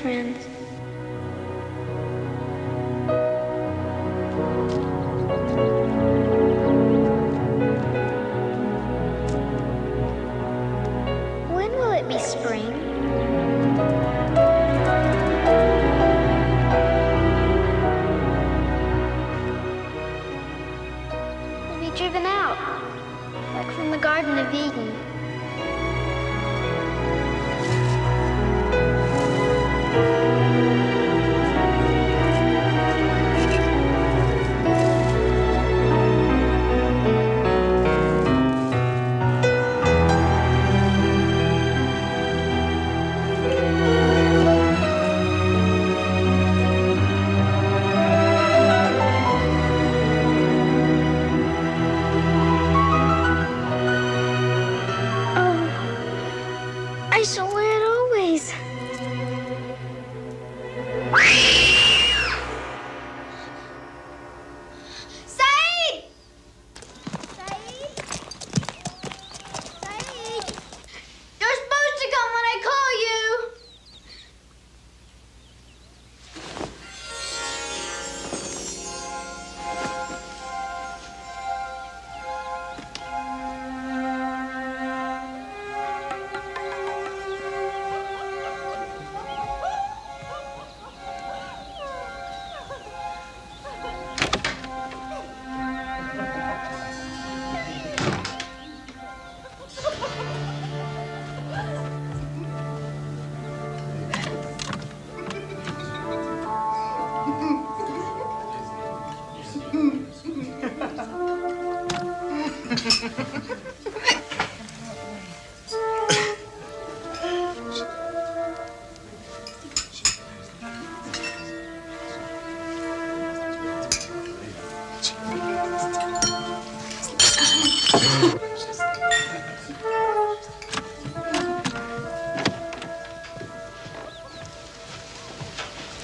friends. When will it be spring? We'll be driven out, like from the Garden of Eden. I shall wear it always. Saeed! Saeed? Saeed? You're supposed to come when I call you.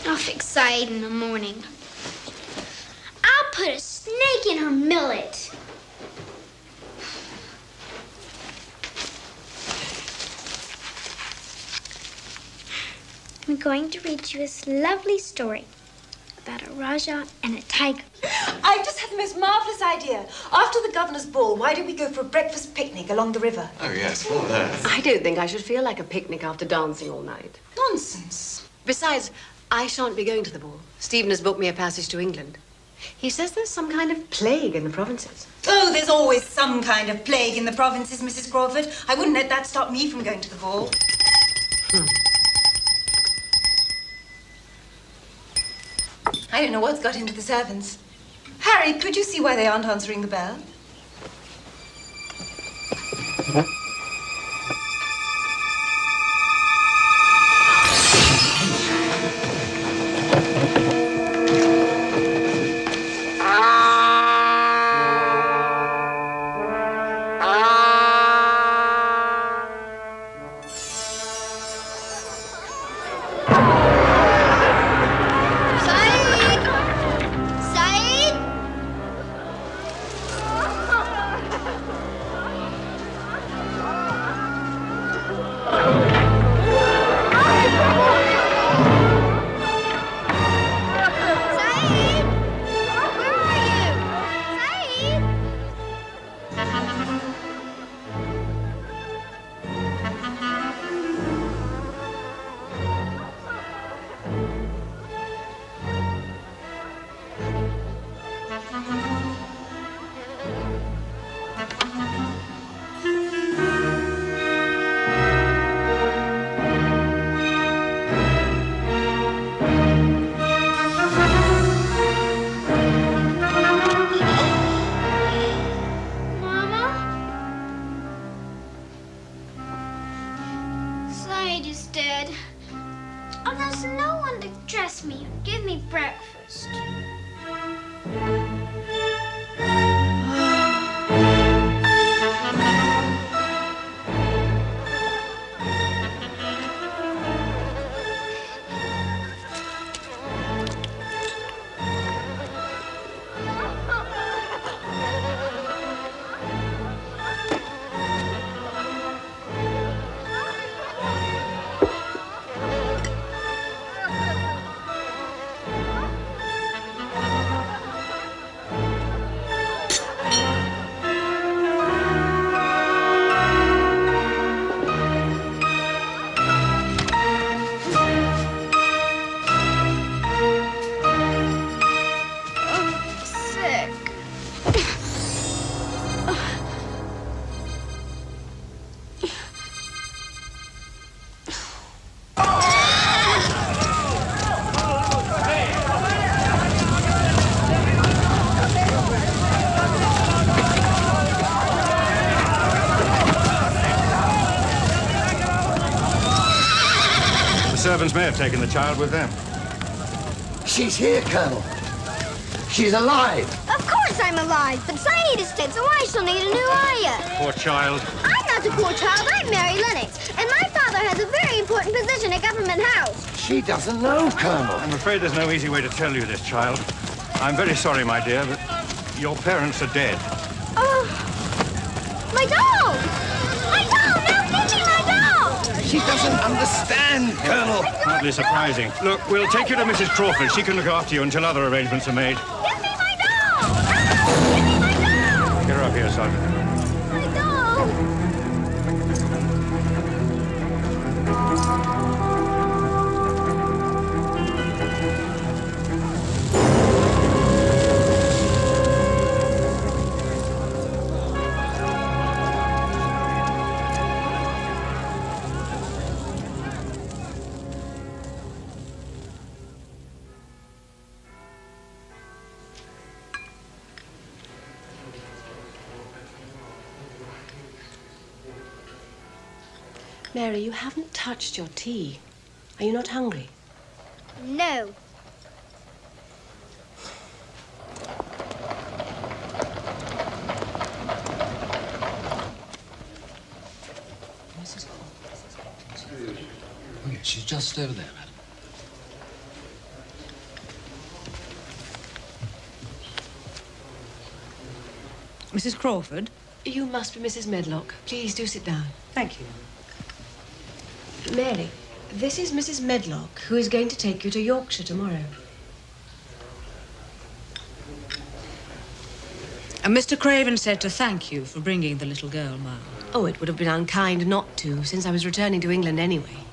I'll fix Saeed in the morning. I'll put a snake in her millet. I'm going to read you this lovely story about a Raja and a tiger. I've just had the most marvellous idea. After the governor's ball, why don't we go for a breakfast picnic along the river? Oh, yes, what on earth? I don't think I should feel like a picnic after dancing all night. Nonsense. Besides, I shan't be going to the ball. Stephen has booked me a passage to England. He says there's some kind of plague in the provinces. Oh, there's always some kind of plague in the provinces, Mrs. Crawford. I wouldn't let that stop me from going to the ball. I don't know what's got into the servants. Harry, could you see why they aren't answering the bell? breakfast. servants may have taken the child with them. She's here, Colonel. She's alive. Of course I'm alive, but Saeed is dead, so I shall need a new ayah. Poor child. I'm not a poor child. I'm Mary Lennox, and my father has a very important position at Government House. She doesn't know, Colonel. I'm afraid there's no easy way to tell you this, child. I'm very sorry, my dear, but your parents are dead. Oh, my doll! My doll! Now give me my doll! She doesn't understand, Colonel. Hardly surprising. Look, we'll take you to Mrs. Crawford. She can look after you until other arrangements are made. Give me my doll! Ah, give me my doll! Get her up here, Sergeant. My doll! Mary, you haven't touched your tea. Are you not hungry? No. Oh, yes, she's just over there, madam. Mrs. Crawford? You must be Mrs. Medlock. Please do sit down. Thank you. Mary, this is Mrs. Medlock, who is going to take you to Yorkshire tomorrow. And Mr. Craven said to thank you for bringing the little girl, ma'am. Oh, it would have been unkind not to, since I was returning to England anyway.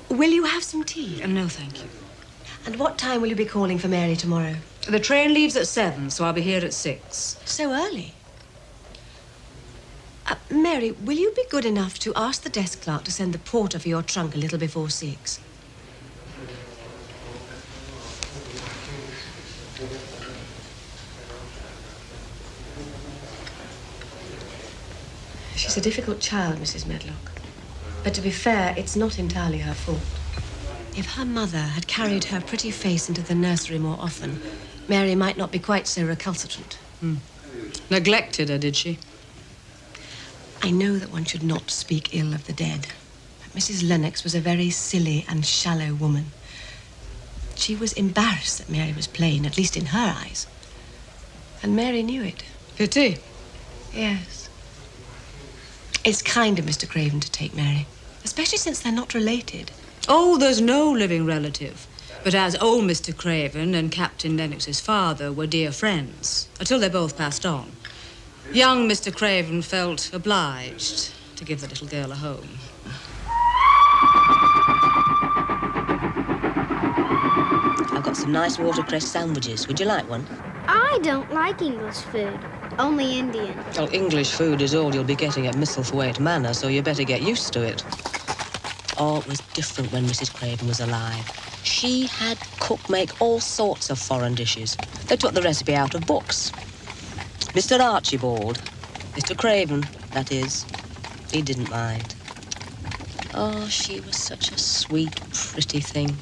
Will you have some tea? No, thank you. And what time will you be calling for Mary tomorrow? The train leaves at 7, so I'll be here at 6. So early. Mary, will you be good enough to ask the desk clerk to send the porter for your trunk a little before 6? She's a difficult child, Mrs. Medlock. But to be fair, it's not entirely her fault. If her mother had carried her pretty face into the nursery more often, Mary might not be quite so recalcitrant. Neglected her, did she? I know that one should not speak ill of the dead, but Mrs. Lennox was a very silly and shallow woman. She was embarrassed that Mary was plain, at least in her eyes. And Mary knew it. Pity. Yes. It's kind of Mr. Craven to take Mary, especially since they're not related. Oh, there's no living relative. But as old Mr. Craven and Captain Lennox's father were dear friends, until they both passed on, young Mr. Craven felt obliged to give the little girl a home. I've got some nice watercress sandwiches. Would you like one? I don't like English food, only Indian. Well, English food is all you'll be getting at Misselthwaite Manor, so you better get used to it. Oh, it was different when Mrs. Craven was alive. She had cook make all sorts of foreign dishes. They took the recipe out of books. Mr. Archibald, Mr. Craven, that is, he didn't mind. Oh, she was such a sweet, pretty thing.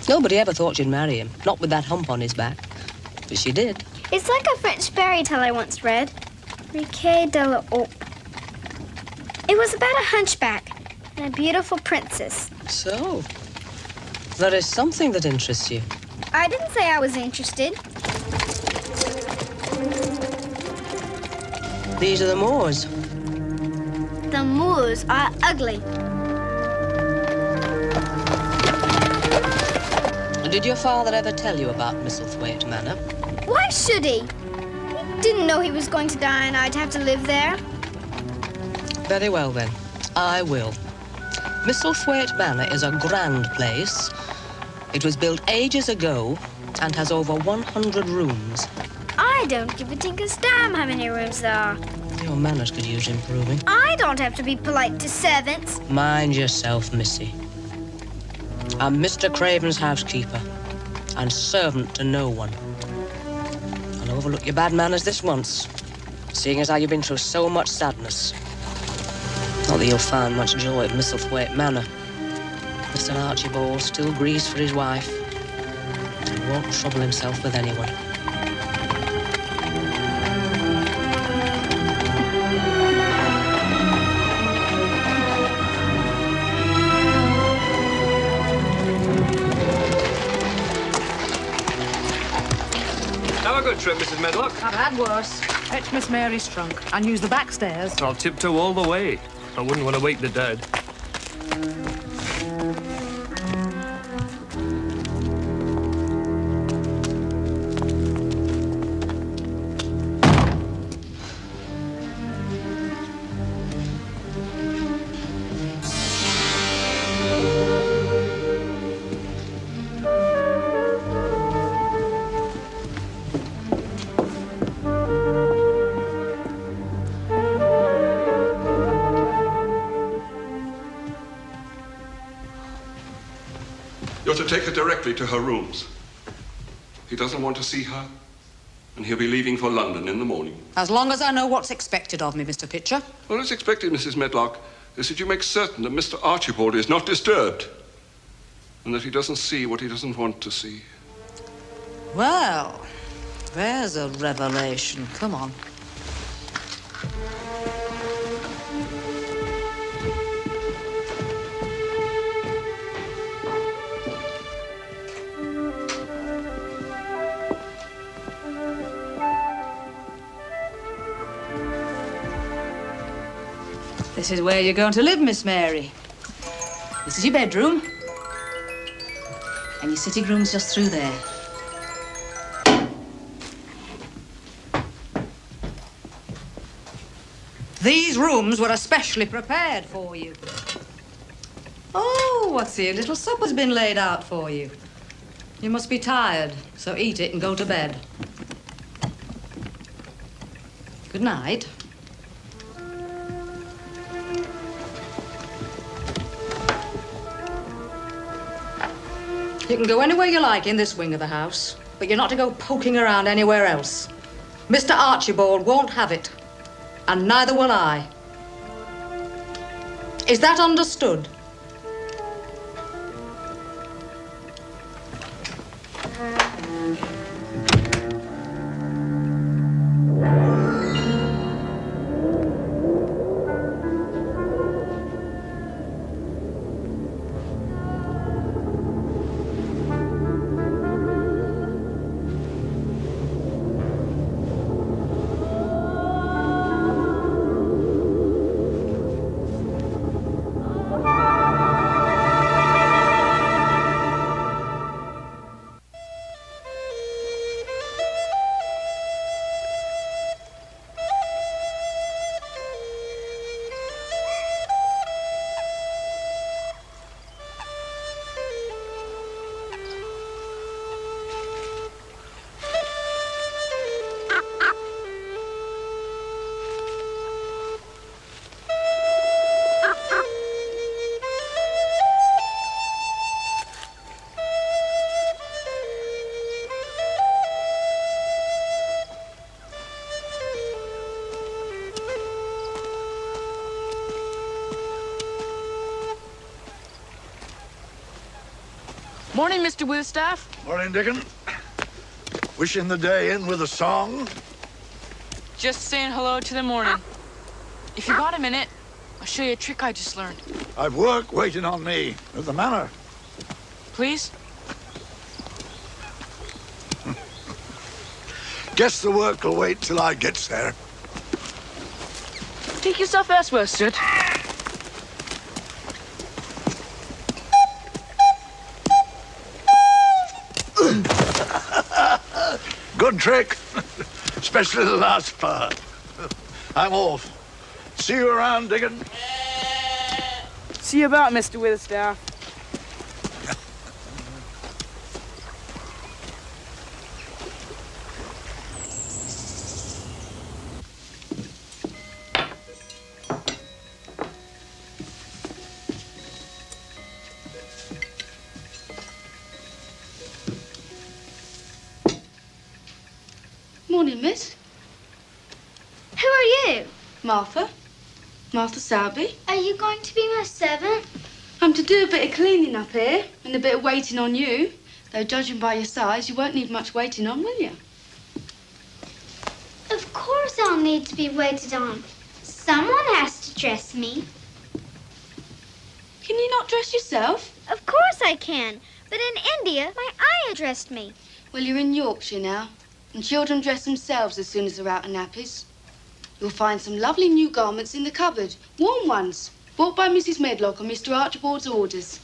Nobody ever thought she'd marry him, not with that hump on his back. But she did. It's like a French fairy tale I once read. Riquet de la Haupe. It was about a hunchback and a beautiful princess. So, there is something that interests you. I didn't say I was interested. These are the Moors. The Moors are ugly. Did your father ever tell you about Misselthwaite Manor? Why should he? He didn't know he was going to die and I'd have to live there. Very well, then. I will. Misselthwaite Manor is a grand place. It was built ages ago and has over 100 rooms. I don't give a tinker's damn how many rooms there are. Your manners could use improving. I don't have to be polite to servants. Mind yourself, missy. I'm Mr. Craven's housekeeper and servant to no one. I'll overlook your bad manners this once, seeing as how you've been through so much sadness. Not that you'll find much joy at Misselthwaite Manor. Mr. Archibald still grieves for his wife and won't trouble himself with anyone. Have a good trip, Mrs. Medlock. I've had worse. Fetch Miss Mary's trunk and use the back stairs. I'll tiptoe all the way. I wouldn't want to wake the dead. You're to take her directly to her rooms. He doesn't want to see her, and he'll be leaving for London in the morning. As long as I know what's expected of me, Mr. Pitcher. All that's expected, Mrs. Medlock, is that you make certain that Mr. Archibald is not disturbed, and that he doesn't see what he doesn't want to see. Well, there's a revelation. Come on. This is where you're going to live, Miss Mary. This is your bedroom. And your sitting room's just through there. These rooms were especially prepared for you. Oh, what's here? Little supper's been laid out for you. You must be tired, so eat it and go to bed. Good night. You can go anywhere you like in this wing of the house, but you're not to go poking around anywhere else. Mr. Archibald won't have it, and neither will I. Is that understood? Morning, Mr. Withstaff. Morning, Dickon. Wishing the day in with a song? Just saying hello to the morning. If you got a minute, I'll show you a trick I just learned. I've work waiting on me at the manor. Please? Guess the work will wait till I gets there. Take yourself elsewhere, Soot. Good trick. Especially the last part. I'm off. See you around, Dickon. See you about, Mr. Withstaff. Morning, miss. Who are you? Martha? Martha Selby. Are you going to be my servant? I'm to do a bit of cleaning up here and a bit of waiting on you. Though, judging by your size, you won't need much waiting on, will you? Of course I'll need to be waited on. Someone has to dress me. Can you not dress yourself? Of course I can. But in India, my ayah dressed me. Well, you're in Yorkshire now, and children dress themselves as soon as they're out of nappies. You'll find some lovely new garments in the cupboard. Warm ones, bought by Mrs. Medlock on Mr. Archibald's orders.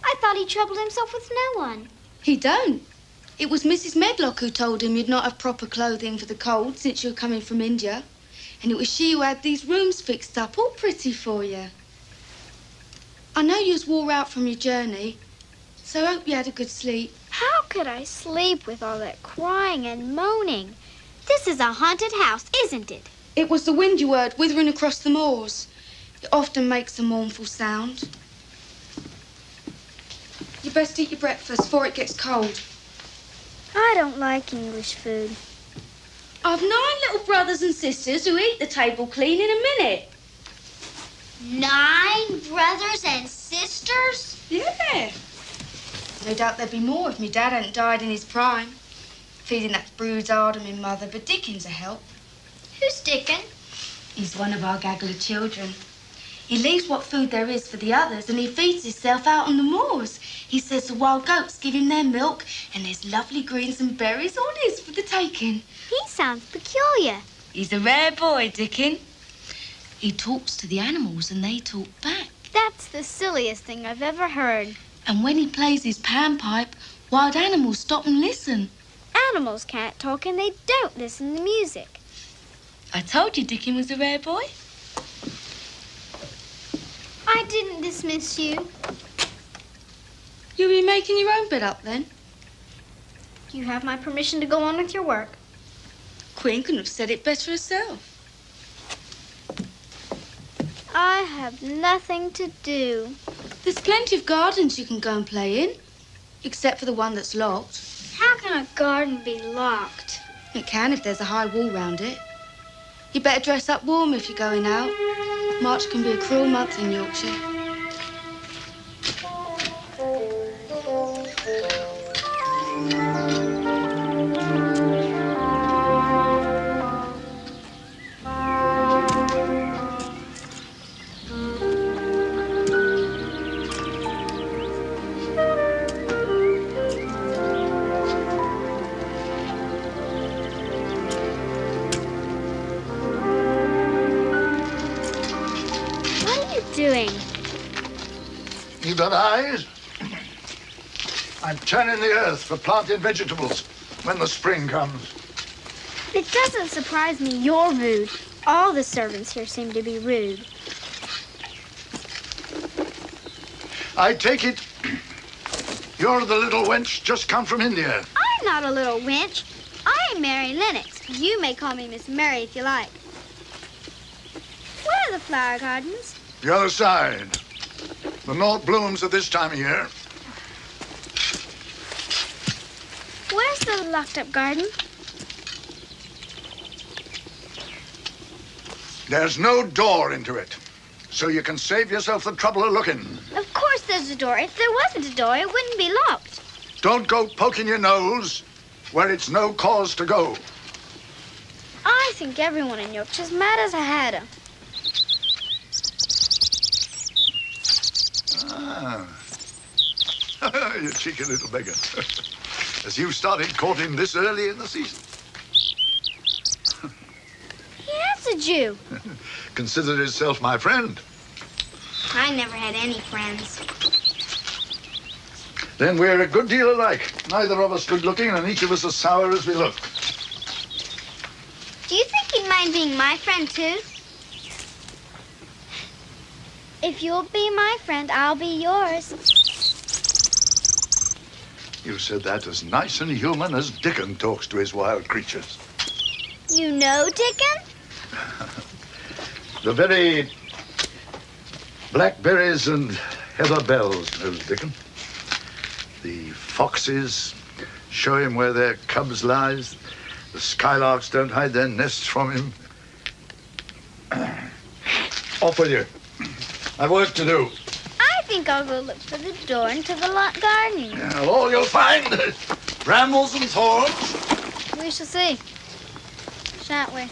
I thought he troubled himself with no one. He don't. It was Mrs. Medlock who told him you'd not have proper clothing for the cold since you were coming from India. And it was she who had these rooms fixed up all pretty for you. I know you was wore out from your journey, so I hope you had a good sleep. How could I sleep with all that crying and moaning? This is a haunted house, isn't it? It was the wind you heard withering across the moors. It often makes a mournful sound. You best eat your breakfast before it gets cold. I don't like English food. I've 9 little brothers and sisters who eat the table clean in a minute. 9 brothers and sisters? Yeah. No doubt there'd be more if me dad hadn't died in his prime. Feeding that brood's hard on me mother, but Dickon's a help. Who's Dickon? He's one of our gaggle of children. He leaves what food there is for the others, and he feeds himself out on the moors. He says the wild goats give him their milk, and there's lovely greens and berries all his for the taking. He sounds peculiar. He's a rare boy, Dickon. He talks to the animals, and they talk back. That's the silliest thing I've ever heard. And when he plays his panpipe, wild animals stop and listen. Animals can't talk, and they don't listen to music. I told you Dickon was a rare boy. I didn't dismiss you. You'll be making your own bed up, then? You have my permission to go on with your work. Queen couldn't have said it better herself. I have nothing to do. There's plenty of gardens you can go and play in, except for the one that's locked. How can a garden be locked? It can if there's a high wall round it. You better dress up warm if you're going out. March can be a cruel month in Yorkshire. You got eyes? I'm turning the earth for planting vegetables when the spring comes. It doesn't surprise me you're rude. All the servants here seem to be rude. I take it you're the little wench just come from India. I'm not a little wench. I'm Mary Lennox. You may call me Miss Mary if you like. Where are the flower gardens? The other side. The north blooms at this time of year. Where's the locked-up garden? There's no door into it, so you can save yourself the trouble of looking. Of course there's a door. If there wasn't a door, it wouldn't be locked. Don't go poking your nose where it's no cause to go. I think everyone in Yorkshire's mad as a hatter. Ah. You cheeky little beggar. As you started courting this early in the season. Yes, a Jew. Considered himself my friend. I never had any friends. Then we're a good deal alike. Neither of us good looking and each of us as sour as we look. Do you think he'd mind being my friend, too? If you'll be my friend, I'll be yours. You said that as nice and human as Dickon talks to his wild creatures. You know Dickon? The very blackberries and heather bells knows Dickon. The foxes show him where their cubs lies. The skylarks don't hide their nests from him. Off with you. I've work to do. I think I'll go look for the door into the locked garden. Well, all you'll find is brambles and thorns. We shall see, shan't we?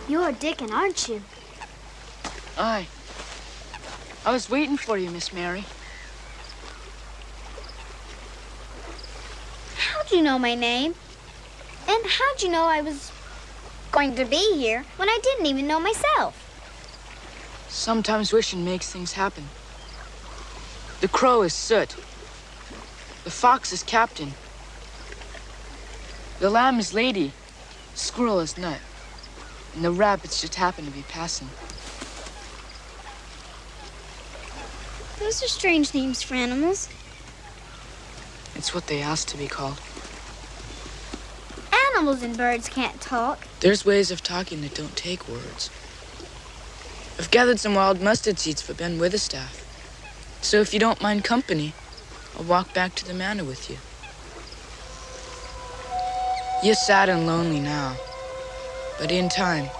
You're Dickon, aren't you? Aye. I was waiting for you, Miss Mary. How'd you know my name? And how'd you know I was going to be here when I didn't even know myself? Sometimes wishing makes things happen. The crow is Soot. The fox is Captain. The lamb is Lady. Squirrel is Nut. And the rabbits just happen to be passing. Those are strange names for animals. It's what they asked to be called. Animals and birds can't talk. There's ways of talking that don't take words. I've gathered some wild mustard seeds for Ben Witherstaff. So if you don't mind company, I'll walk back to the manor with you. You're sad and lonely now. But in time,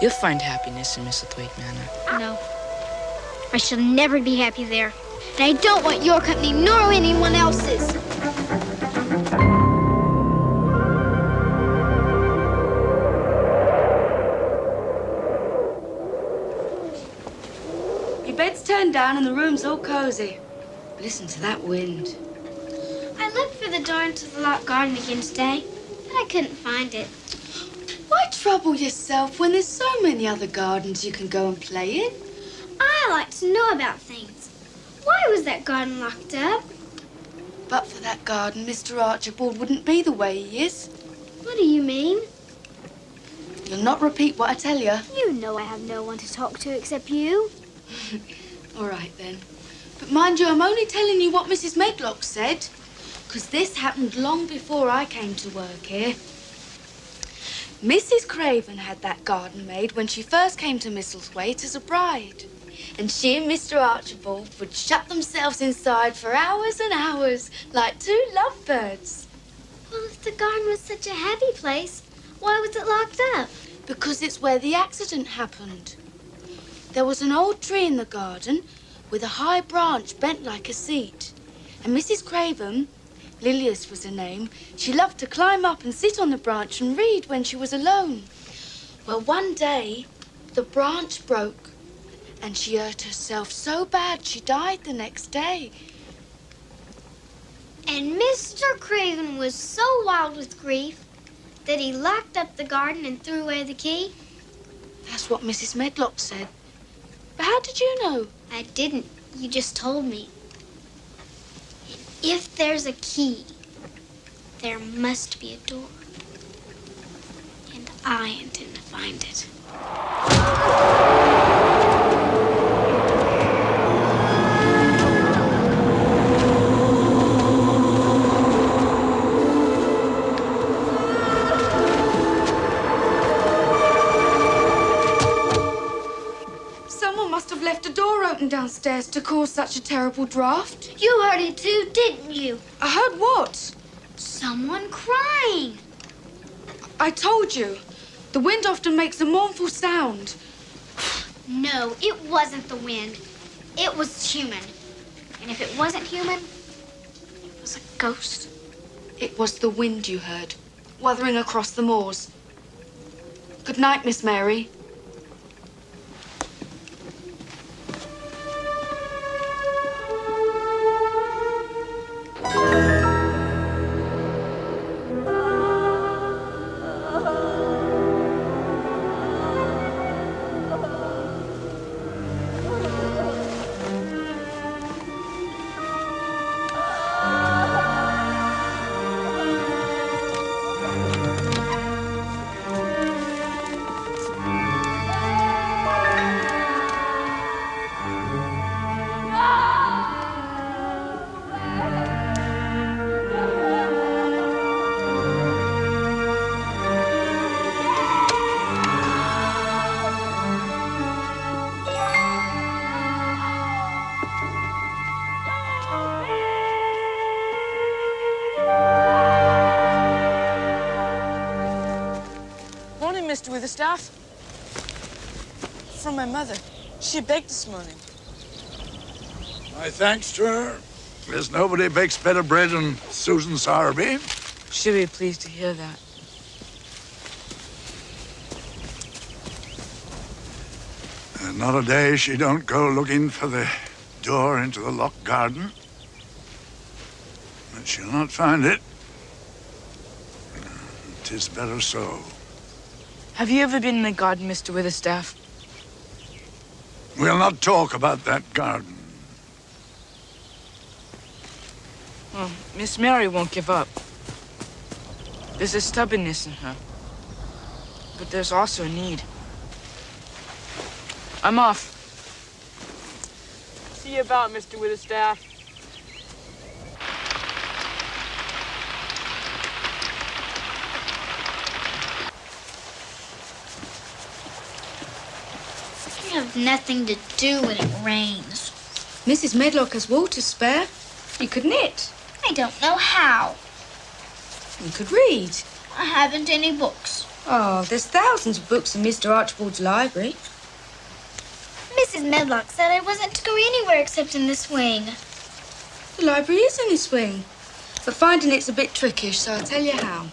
you'll find happiness in Misselthwaite Manor. No. I shall never be happy there. And I don't want your company nor anyone else's. Your bed's turned down and the room's all cozy. Listen to that wind. I looked for the door into the locked garden again today, but I couldn't find it. Why trouble yourself when there's so many other gardens you can go and play in? I like to know about things. Why was that garden locked up? But for that garden, Mr. Archibald wouldn't be the way he is. What do you mean? You'll not repeat what I tell you. You know I have no one to talk to except you. All right, then. But mind you, I'm only telling you what Mrs. Medlock said, because this happened long before I came to work here. Mrs. Craven had that garden made when she first came to Misselthwaite as a bride. And she and Mr. Archibald would shut themselves inside for hours and hours, like two lovebirds. Well, if the garden was such a happy place, why was it locked up? Because it's where the accident happened. There was an old tree in the garden with a high branch bent like a seat. And Mrs. Craven, Lilias was her name, she loved to climb up and sit on the branch and read when she was alone. Well, one day, the branch broke and she hurt herself so bad she died the next day. And Mr. Craven was so wild with grief that he locked up the garden and threw away the key? That's what Mrs. Medlock said. But how did you know? I didn't. You just told me. If there's a key, there must be a door. And I intend to find it. Someone must have left a door open downstairs to cause such a terrible draught. You heard it too, didn't you? I heard what? Someone crying. I told you. The wind often makes a mournful sound. No, it wasn't the wind. It was human. And if it wasn't human, it was a ghost. It was the wind you heard, wuthering across the moors. Good night, Miss Mary. Mr. Witherstaff. From my mother. She baked this morning. My thanks to her. There's nobody bakes better bread than Susan Sowerby. She'll be pleased to hear that. And not a day she don't go looking for the door into the locked garden. But she'll not find it. 'Tis better so. Have you ever been in the garden, Mr. Witherstaff? We'll not talk about that garden. Well, Miss Mary won't give up. There's a stubbornness in her. But there's also a need. I'm off. See you about, Mr. Witherstaff. You have nothing to do when it rains. Mrs. Medlock has wool to spare. You could knit. I don't know how. You could read. I haven't any books. Oh, there's thousands of books in Mr. Archibald's library. Mrs. Medlock said I wasn't to go anywhere except in the swing. The library is in a swing. But finding it's a bit trickish, so I'll tell you how.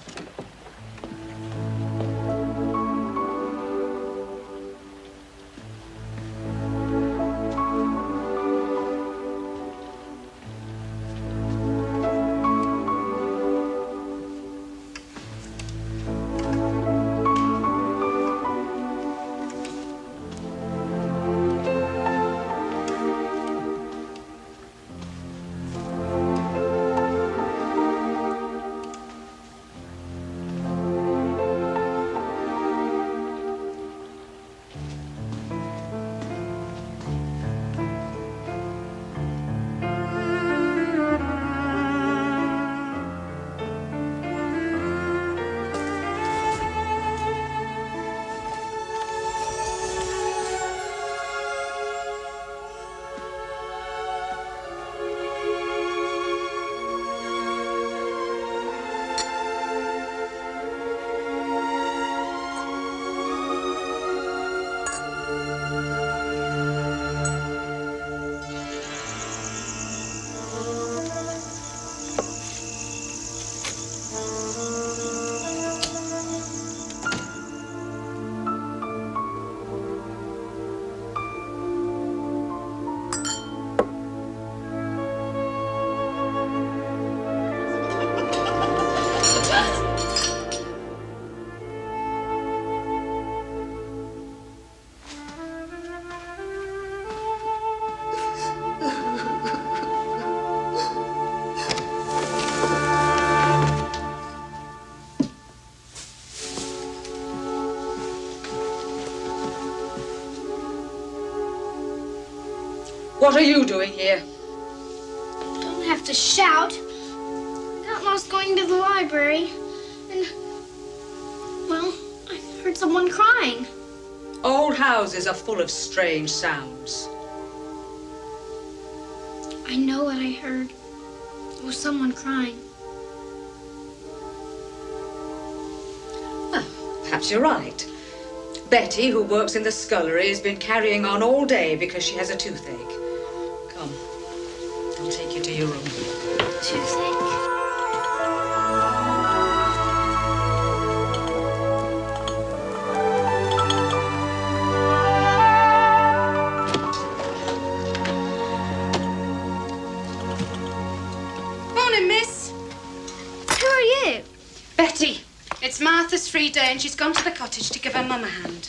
What are you doing here? Don't have to shout. I got lost going to the library. And, well, I heard someone crying. Old houses are full of strange sounds. I know what I heard. It was someone crying. Well, perhaps you're right. Betty, who works in the scullery, has been carrying on all day because she has a toothache. Come, I'll take you to your room. Toothache? Morning, miss. Who are you? Betty. It's Martha's free day and she's gone to the cottage to give her mum a hand.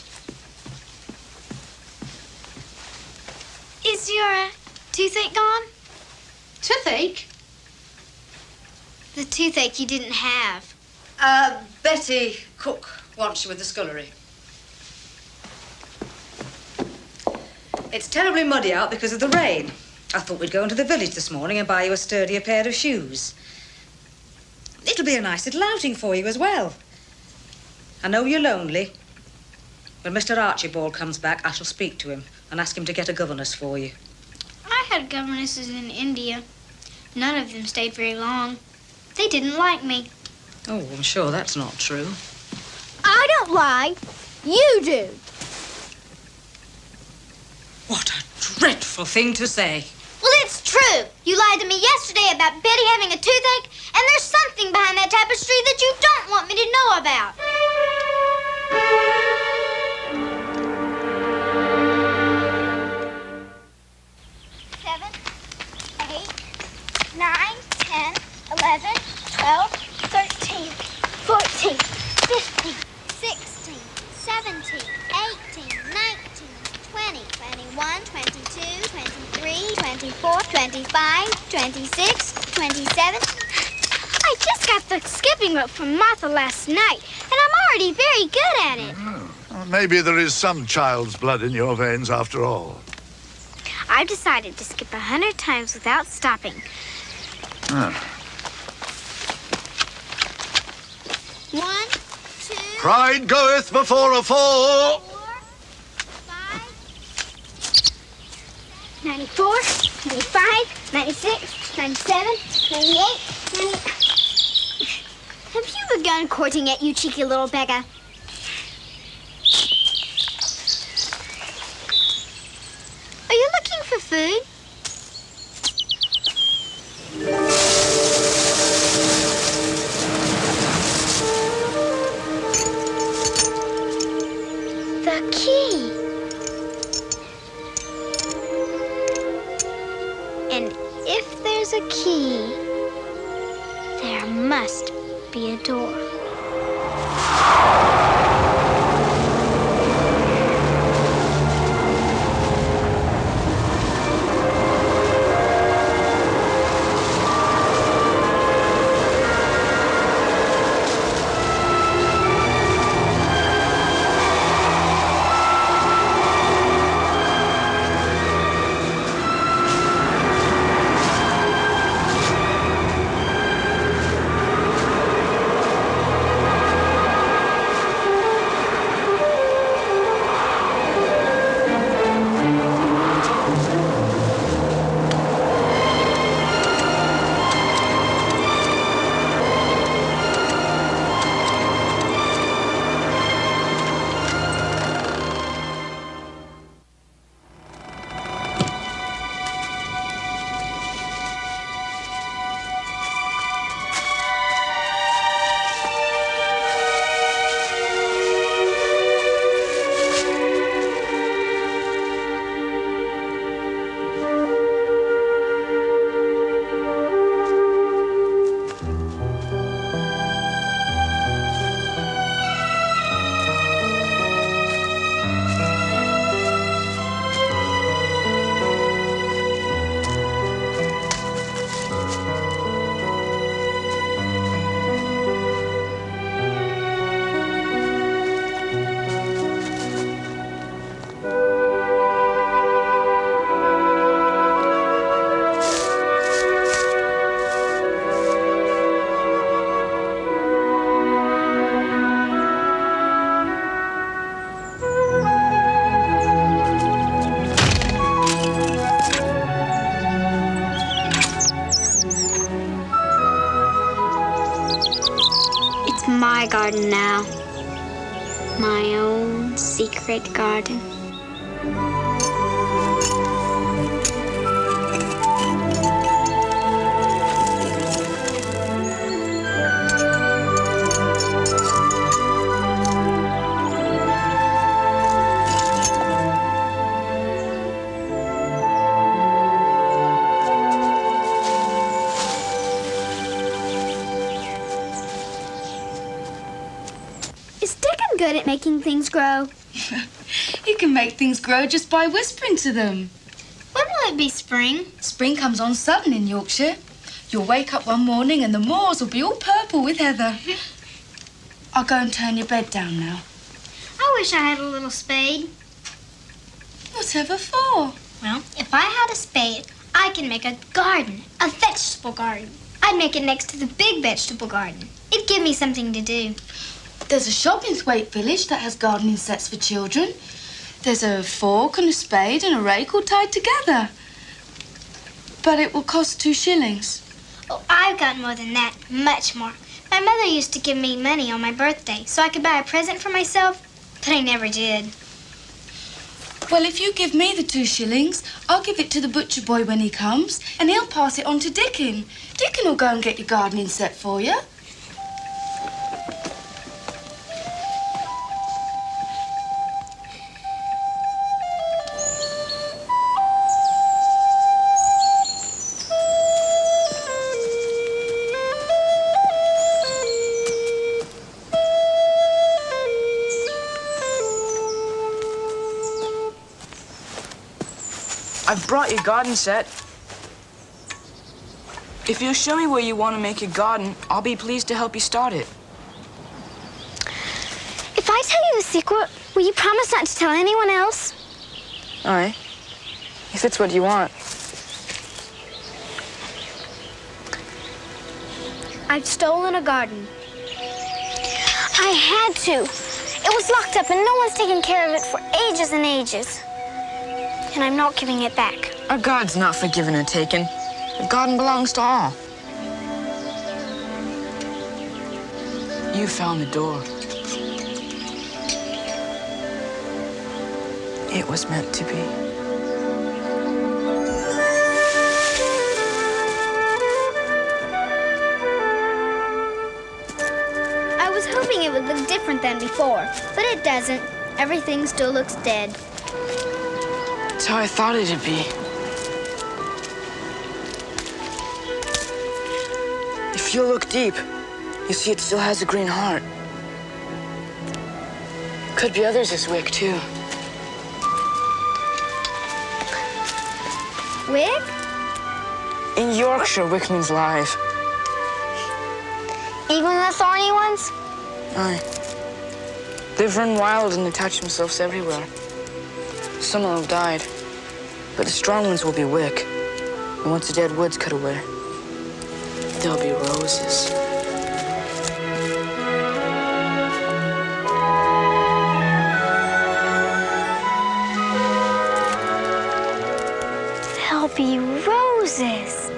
Is your toothache gone? Toothache? The toothache you didn't have. Betty, cook, wants you with the scullery. It's terribly muddy out because of the rain. I thought we'd go into the village this morning and buy you a sturdier pair of shoes. It'll be a nice little outing for you as well. I know you're lonely. When Mr. Archibald comes back, I shall speak to him and ask him to get a governess for you. I had governesses in India. None of them stayed very long. They didn't like me. Oh, I'm sure that's not true. I don't lie. You do. What a dreadful thing to say. Well, it's true. You lied to me yesterday about Betty having a toothache, and there's something behind that tapestry that you don't want me to know about. 7, 8, 9, 10, 11, 12, 13, 14, 15, 16, 17, 18, 19, 20, 21, 22, 23, 24, 25, 26, 27. I just got the skipping rope from Martha last night, and I'm already very good at it. Well, maybe there is some child's blood in your veins after all. I've decided to skip 100 times without stopping. 1, 2, Pride goeth before a fall. 94, 95, 96, 97, 98, 90... Have you begun courting yet, you cheeky little beggar? Are you looking for food? The key. And if there's a key, there must be a door. My own secret garden. Is Dickon good at making things grow? He can make things grow just by whispering to them. When will it be spring? Spring comes on sudden in Yorkshire. You'll wake up one morning and the moors will be all purple with heather. I'll go and turn your bed down now. I wish I had a little spade. Whatever for? Well, if I had a spade, I can make a garden, a vegetable garden. I'd make it next to the big vegetable garden. It'd give me something to do. There's a shop in Thwaite Village that has gardening sets for children. There's a fork and a spade and a rake all tied together. But it will cost 2 shillings. Oh, I've got more than that, much more. My mother used to give me money on my birthday so I could buy a present for myself, but I never did. Well, if you give me the 2 shillings, I'll give it to the butcher boy when he comes, and he'll pass it on to Dickon. Dickon will go and get your gardening set for you. I've brought your garden set. If you'll show me where you want to make your garden, I'll be pleased to help you start it. If I tell you a secret, will you promise not to tell anyone else? All right. If it's what you want. I've stolen a garden. I had to. It was locked up and no one's taken care of it for ages and ages. And I'm not giving it back. A garden's not for giving or taking. A garden belongs to all. You found the door. It was meant to be. I was hoping it would look different than before, but it doesn't. Everything still looks dead. That's how I thought it'd be. If you look deep, you see it still has a green heart. Could be others this wick, too. Wick? In Yorkshire, wick means live. Even the thorny ones? Aye. They've run wild and attached themselves everywhere. Some will have died, but the strong ones will be wick. And once the dead wood's cut away, there'll be roses. There'll be roses.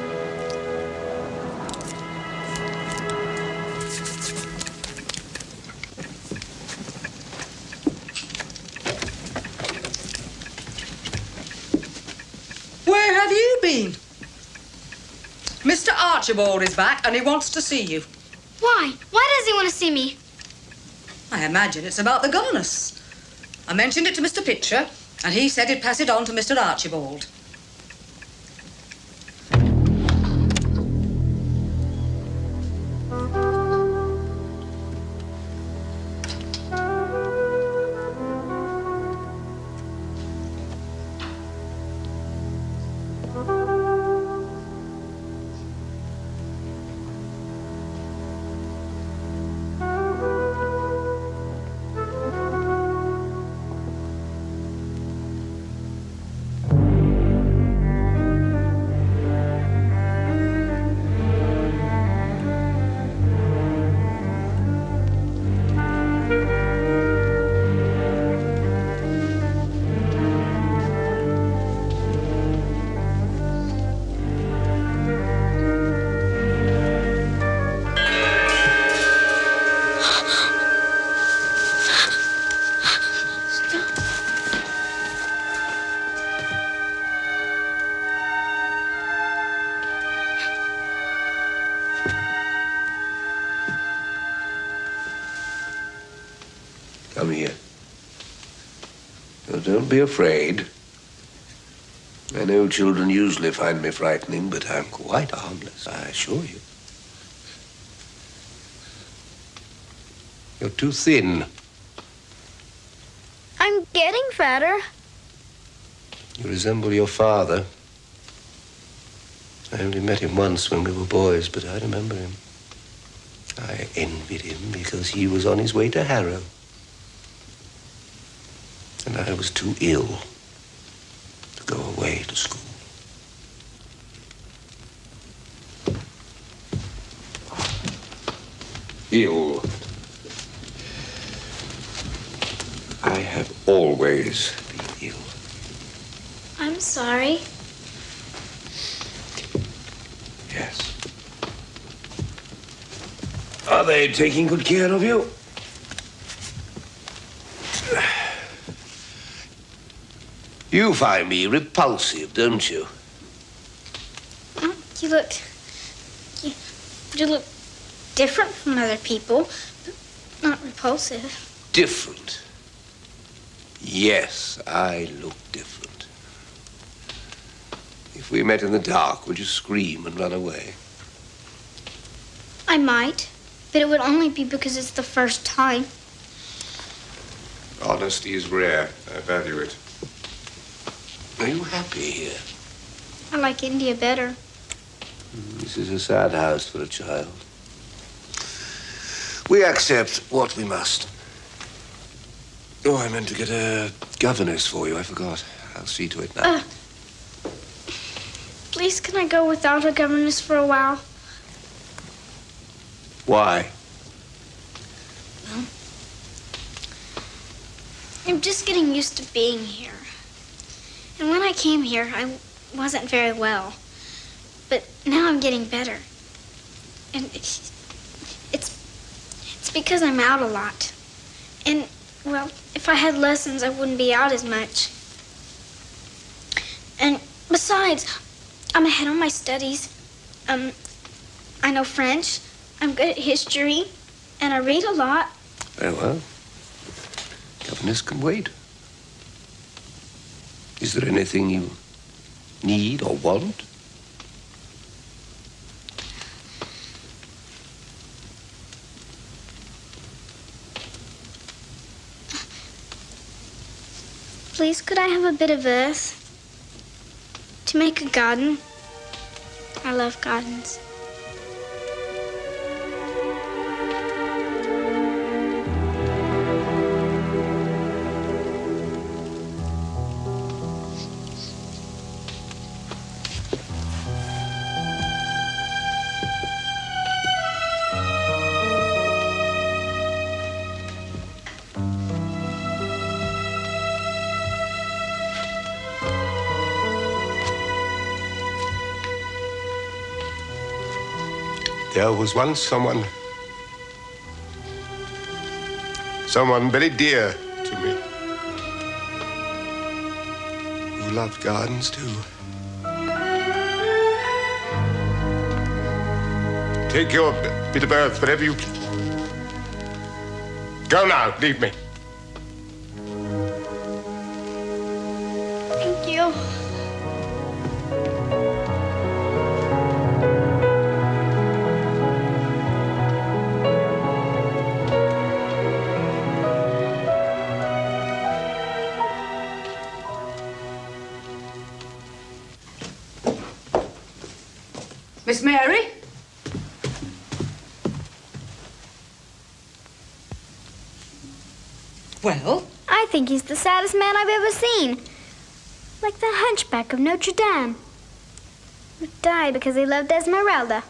Where have you been? Mr. Archibald is back and he wants to see you. Why? Why does he want to see me? I imagine it's about the governess. I mentioned it to Mr. Pitcher and he said he'd pass it on to Mr. Archibald. Thank you. So don't be afraid. I know children usually find me frightening, but I'm quite harmless, I assure you. You're too thin. I'm getting fatter. You resemble your father. I only met him once when we were boys, but I remember him. I envied him because he was on his way to Harrow. And I was too ill to go away to school. Ill. I have always been ill. I'm sorry. Yes. Are they taking good care of you? You find me repulsive, don't you? You look... You look different from other people, but not repulsive. Different? Yes, I look different. If we met in the dark, would you scream and run away? I might, but it would only be because it's the first time. Honesty is rare. I value it. Are you happy here? I like India better. This is a sad house for a child. We accept what we must. Oh, I meant to get a governess for you. I forgot. I'll see to it now. Please, can I go without a governess for a while? Why? Well, I'm just getting used to being here. And when I came here, I wasn't very well. But now I'm getting better. And it's because I'm out a lot. And, well, if I had lessons, I wouldn't be out as much. And besides, I'm ahead on my studies. I know French. I'm good at history. And I read a lot. Very well. Governess can wait. Is there anything you need or want? Please, could I have a bit of earth to make a garden? I love gardens. There was once someone very dear to me, who loved gardens too. Take your bit of earth wherever you please. Go now, leave me. Thank you. Miss Mary? Well? I think he's the saddest man I've ever seen. Like the hunchback of Notre Dame, who died because he loved Esmeralda.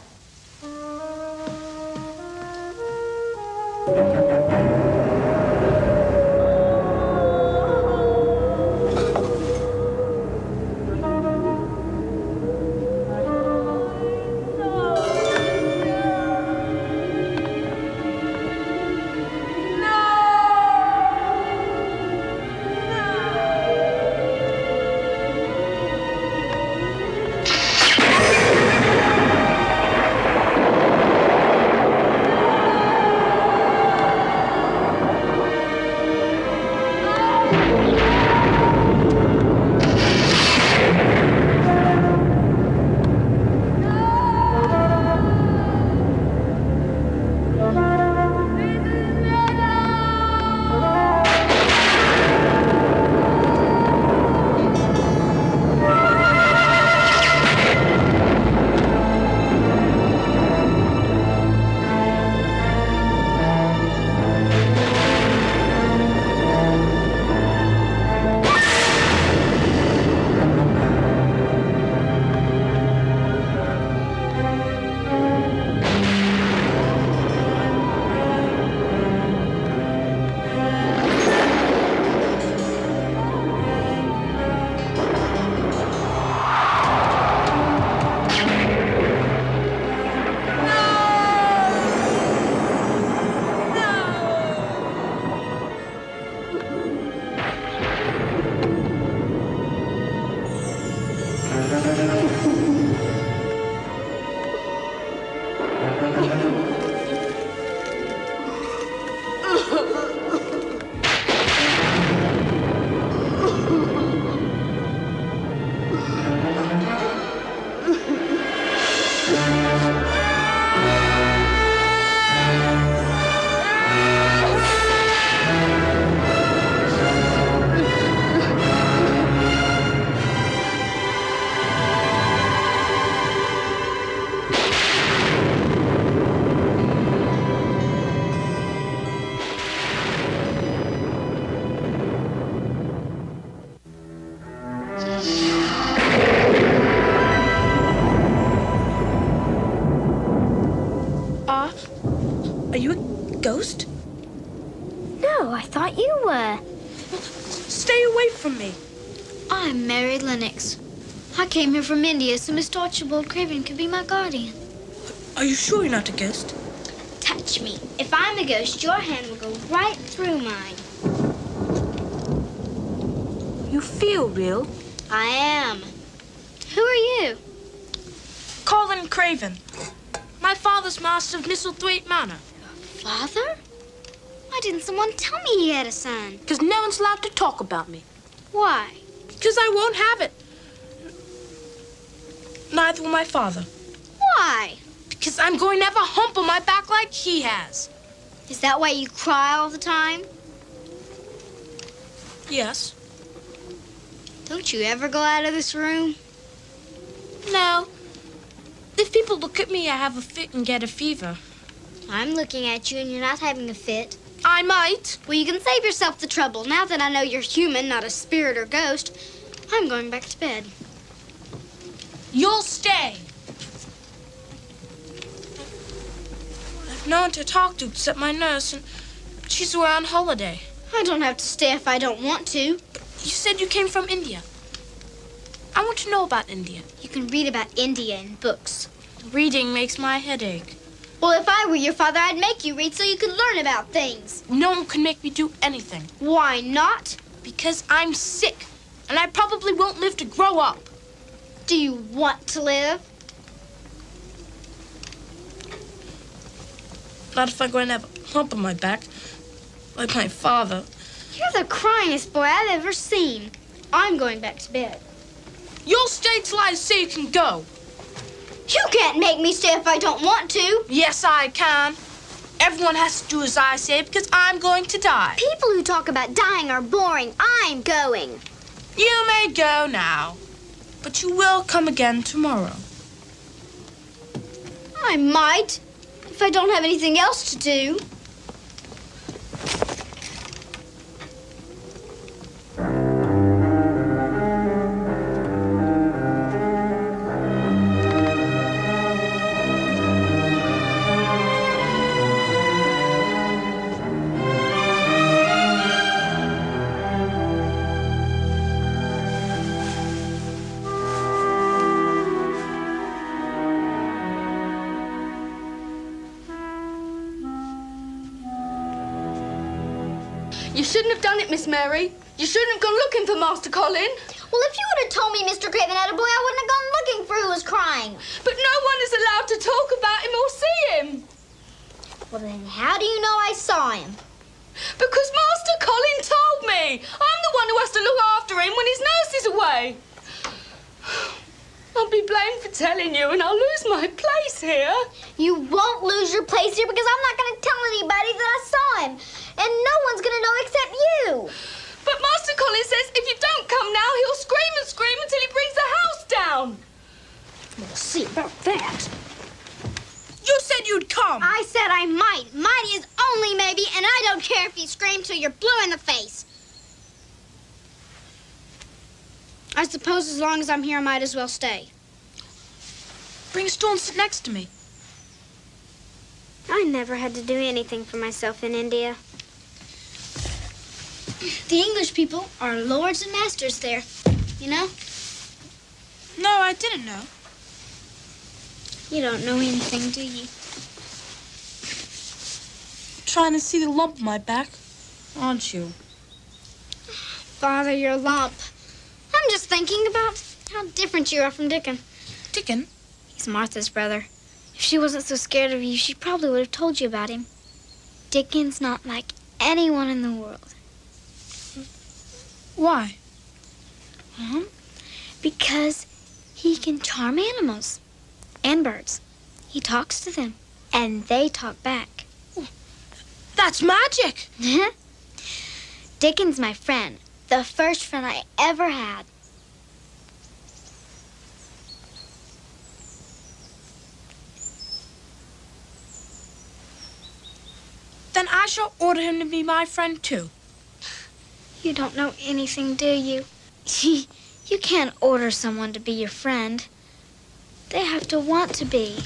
Stay away from me. I'm Mary Lennox. I came here from India so Mr. Archibald Craven could be my guardian. Are you sure you're not a ghost? Touch me. If I'm a ghost, your hand will go right through mine. You feel real? I am. Who are you? Colin Craven. My father's master of Misselthwaite Manor. Father? Why didn't someone tell me he had a son? Because no one's allowed to talk about me. Why? Because I won't have it. Neither will my father. Why? Because I'm going to have a hump on my back like he has. Is that why you cry all the time? Yes. Don't you ever go out of this room? No. If people look at me, I have a fit and get a fever. I'm looking at you and you're not having a fit. I might. Well, you can save yourself the trouble. Now that I know you're human, not a spirit or ghost, I'm going back to bed. You'll stay. I've no one to talk to except my nurse, and she's away on holiday. I don't have to stay if I don't want to. But you said you came from India. I want to know about India. You can read about India in books. Reading makes my head ache. Well, if I were your father, I'd make you read so you could learn about things. No one can make me do anything. Why not? Because I'm sick, and I probably won't live to grow up. Do you want to live? Not if I'm going to have a hump on my back, like my father. You're the cryingest boy I've ever seen. I'm going back to bed. You'll stay till I say you can go. You can't make me stay if I don't want to. Yes, I can. Everyone has to do as I say because I'm going to die. People who talk about dying are boring. I'm going. You may go now, but you will come again tomorrow. I might, if I don't have anything else to do. You shouldn't have done it, Miss Mary. You shouldn't have gone looking for Master Colin. Well, if you would have told me Mr. Craven had a boy, I wouldn't have gone looking for who was crying. But no one is allowed to talk about him or see him. Well, then how do you know I saw him? Because Master Colin told me. I'm the one who has to look after him when his nurse is away. I'll be blamed for telling you and I'll lose my place here. You won't lose your place here because I'm not going to tell anybody that I saw him. And no one's going to know except you. But Master Colin says if you don't come now, he'll scream and scream until he brings the house down. We'll see about that. You said you'd come. I said I might. Might is only maybe, and I don't care if you scream till you're blue in the face. I suppose as long as I'm here, I might as well stay. Bring a stool and sit next to me. I never had to do anything for myself in India. The English people are lords and masters there, you know? No, I didn't know. You don't know anything, do you? Trying to see the lump on my back, aren't you? Father, your lump. I'm just thinking about how different you are from Dickon. Dickon? He's Martha's brother. If she wasn't so scared of you, she probably would have told you about him. Dickon's not like anyone in the world. Why? Because he can charm animals and birds. He talks to them, and they talk back. That's magic. Dickon's my friend, the first friend I ever had. Then I shall order him to be my friend, too. You don't know anything, do you? You can't order someone to be your friend. They have to want to be.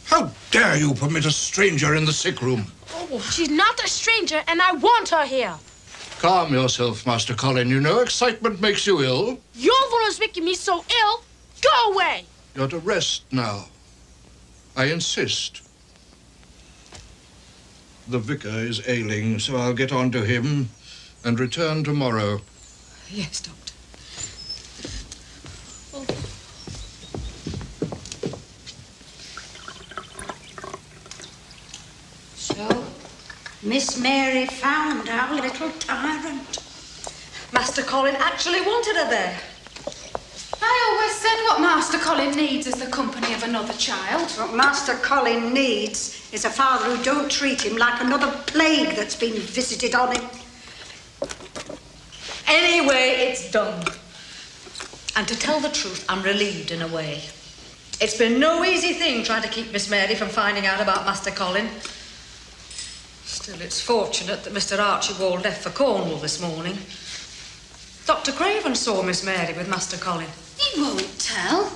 How dare you permit a stranger in the sick room? Oh, she's not a stranger, and I want her here. Calm yourself, Master Colin. You know excitement makes you ill. You're the one who's making me so ill. Go away. You're to rest now. I insist. The vicar is ailing, so I'll get on to him and return tomorrow. Yes, Doctor. Oh. So, Miss Mary found our little tyrant. Master Colin actually wanted her there. I always said what Master Colin needs is the company of another child. What Master Colin needs is a father who don't treat him like another plague that's been visited on him. Anyway, it's done. And to tell the truth, I'm relieved in a way. It's been no easy thing trying to keep Miss Mary from finding out about Master Colin. Still, it's fortunate that Mr. Archibald left for Cornwall this morning. Dr. Craven saw Miss Mary with Master Colin. He won't tell.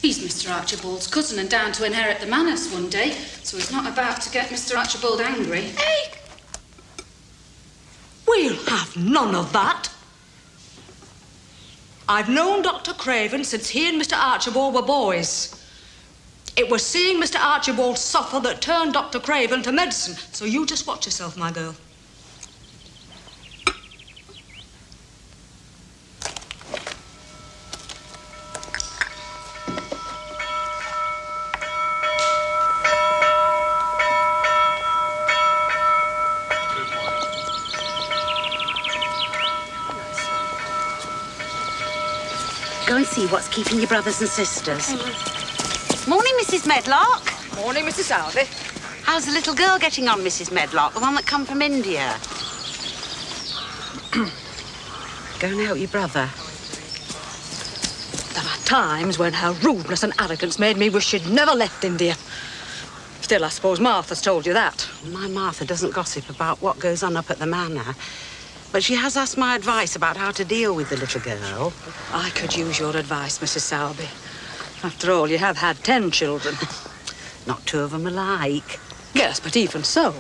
He's Mr. Archibald's cousin and down to inherit the manors one day, so he's not about to get Mr. Archibald angry. Hey! We'll have none of that. I've known Dr. Craven since he and Mr. Archibald were boys. It was seeing Mr. Archibald suffer that turned Dr. Craven to medicine. So you just watch yourself, my girl. Go and see what's keeping your brothers and sisters. Morning, Mrs. Medlock. Morning, Mrs. Sowerby. How's the little girl getting on, Mrs. Medlock? The one that come from India? Go and help your brother. There are times when her rudeness and arrogance made me wish she'd never left India. Still, I suppose Martha's told you that. My Martha doesn't gossip about what goes on up at the manor, but she has asked my advice about how to deal with the little girl. I could use your advice, Mrs. Sowerby. After all, you have had 10 children. Not 2 of them alike. Yes, but even so.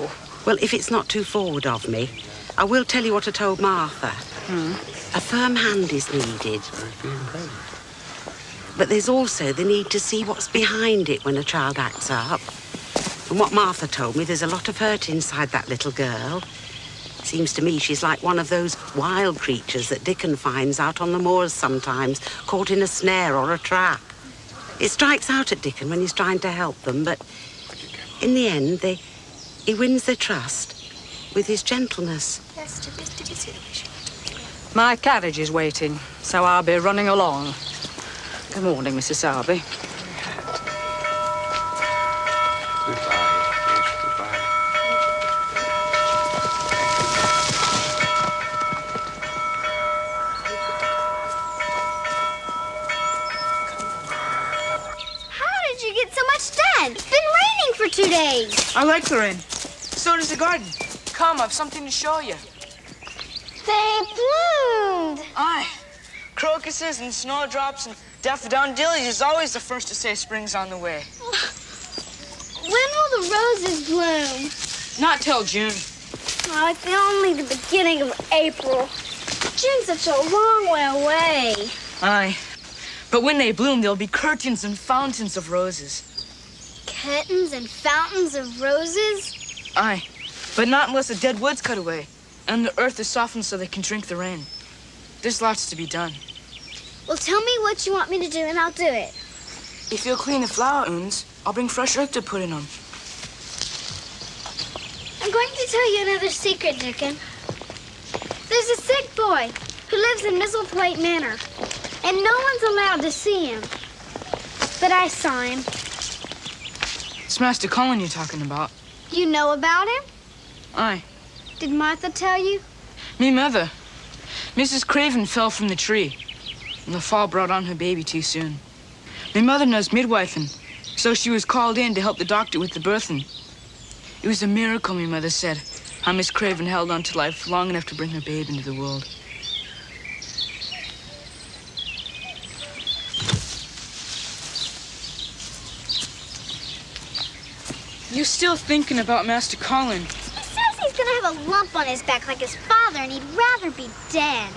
Well, if it's not too forward of me, I will tell you what I told Martha. A firm hand is needed. But there's also the need to see what's behind it when a child acts up. From what Martha told me, there's a lot of hurt inside that little girl. Seems to me she's like one of those wild creatures that Dickon finds out on the moors sometimes, caught in a snare or a trap. It strikes out at Dickon when he's trying to help them, but in the end, he wins their trust with his gentleness. My carriage is waiting, so I'll be running along. Good morning, Mrs. Sowerby. It's been raining for 2 days. I like the rain. So does the garden. Come, I've something to show you. They bloomed. Aye. Crocuses and snowdrops and daffodillies is always the first to say spring's on the way. When will the roses bloom? Not till June. Oh, it's only the beginning of April. June's such a long way away. Aye. But when they bloom, there'll be curtains and fountains of roses. Curtains and fountains of roses? Aye. But not unless the dead wood's cut away and the earth is softened so they can drink the rain. There's lots to be done. Well, tell me what you want me to do and I'll do it. If you'll clean the flower urns, I'll bring fresh earth to put in them. I'm going to tell you another secret, Dickon. There's a sick boy who lives in Misselthwaite Manor, and no one's allowed to see him. But I saw him. It's Master Colin you're talking about. You know about him? Aye. Did Martha tell you? Me mother. Mrs. Craven fell from the tree, and the fall brought on her baby too soon. Me mother knows midwifing, so she was called in to help the doctor with the birthing. It was a miracle, me mother said, how Miss Craven held on to life long enough to bring her babe into the world. You still thinking about Master Colin? he's gonna have a lump on his back like his father, and he'd rather be dead.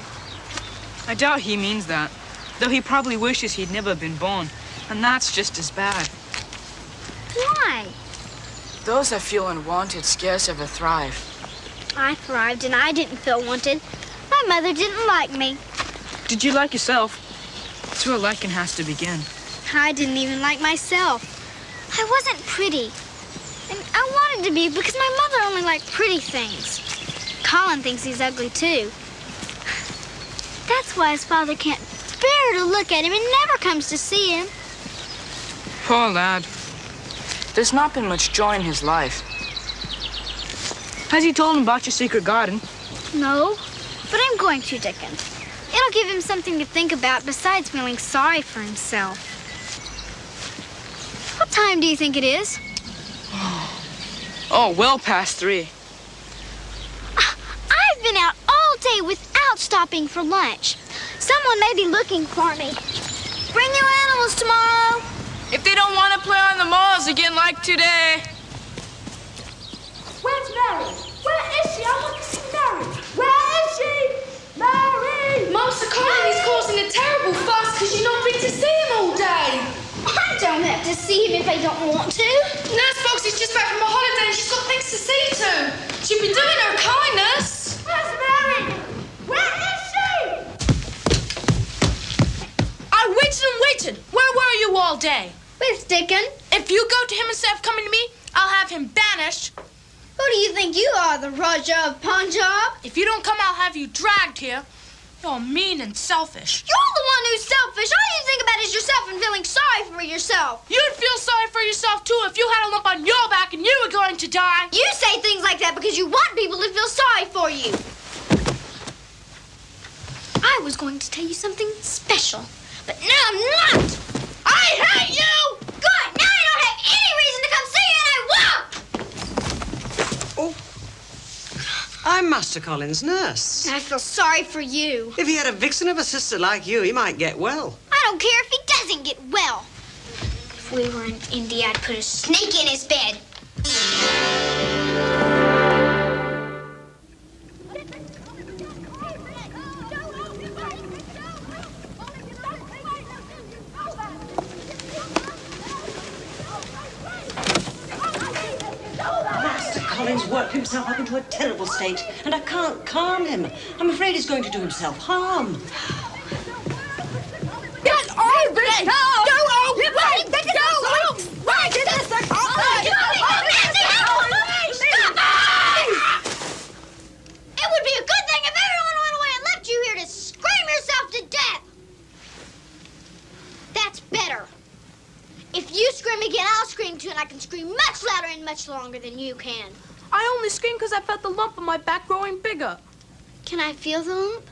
I doubt he means that, though he probably wishes he'd never been born, and that's just as bad. Why? Those that feel unwanted scarce ever thrive. I thrived, and I didn't feel wanted. My mother didn't like me. Did you like yourself? That's where liking has to begin. I didn't even like myself. I wasn't pretty. And I wanted to be because my mother only liked pretty things. Colin thinks he's ugly, too. That's why his father can't bear to look at him and never comes to see him. Poor lad. There's not been much joy in his life. Has he told him about your secret garden? No, but I'm going to, Dickon. It'll give him something to think about besides feeling sorry for himself. What time do you think it is? Oh, well past 3. I've been out all day without stopping for lunch. Someone may be looking for me. Bring your animals tomorrow. If they don't want to play on the malls again like today. Where's Mary? Where is she? I want to see Mary. Where is she? Mary! Master Colin is causing a terrible fuss because you've not been to see him all day. I don't have to see him if I don't want to. Nurse Foxy's just back from a holiday and she's got things to see to. She'll be doing her a kindness. Where's Mary? Where is she? I waited and waited. Where were you all day? With Dickon. If you go to him instead of coming to me, I'll have him banished. Who do you think you are, the Raja of Punjab? If you don't come, I'll have you dragged here. You're mean and selfish. You're the one who's selfish. All you think about is yourself and feeling sorry for yourself. You'd feel sorry for yourself, too, if you had a lump on your back and you were going to die. You say things like that because you want people to feel sorry for you. I was going to tell you something special, but now I'm not. I hate you! Good! Now I don't have any reason to come see you, and I won't! Oh. I'm Master Colin's nurse. I feel sorry for you. If he had a vixen of a sister like you, he might get well. I don't care if he doesn't get well. If we were in India, I'd put a snake in his bed. Colin's worked himself up into a terrible state, and I can't calm him. I'm afraid he's going to do himself harm. Get over it! Go away! Go away! It would be a good thing if everyone went away and left you here to scream yourself to death. That's better. If you scream again, I'll scream too, and I can scream much louder and much longer than you can. I only screamed because I felt the lump on my back growing bigger. Can I feel the lump?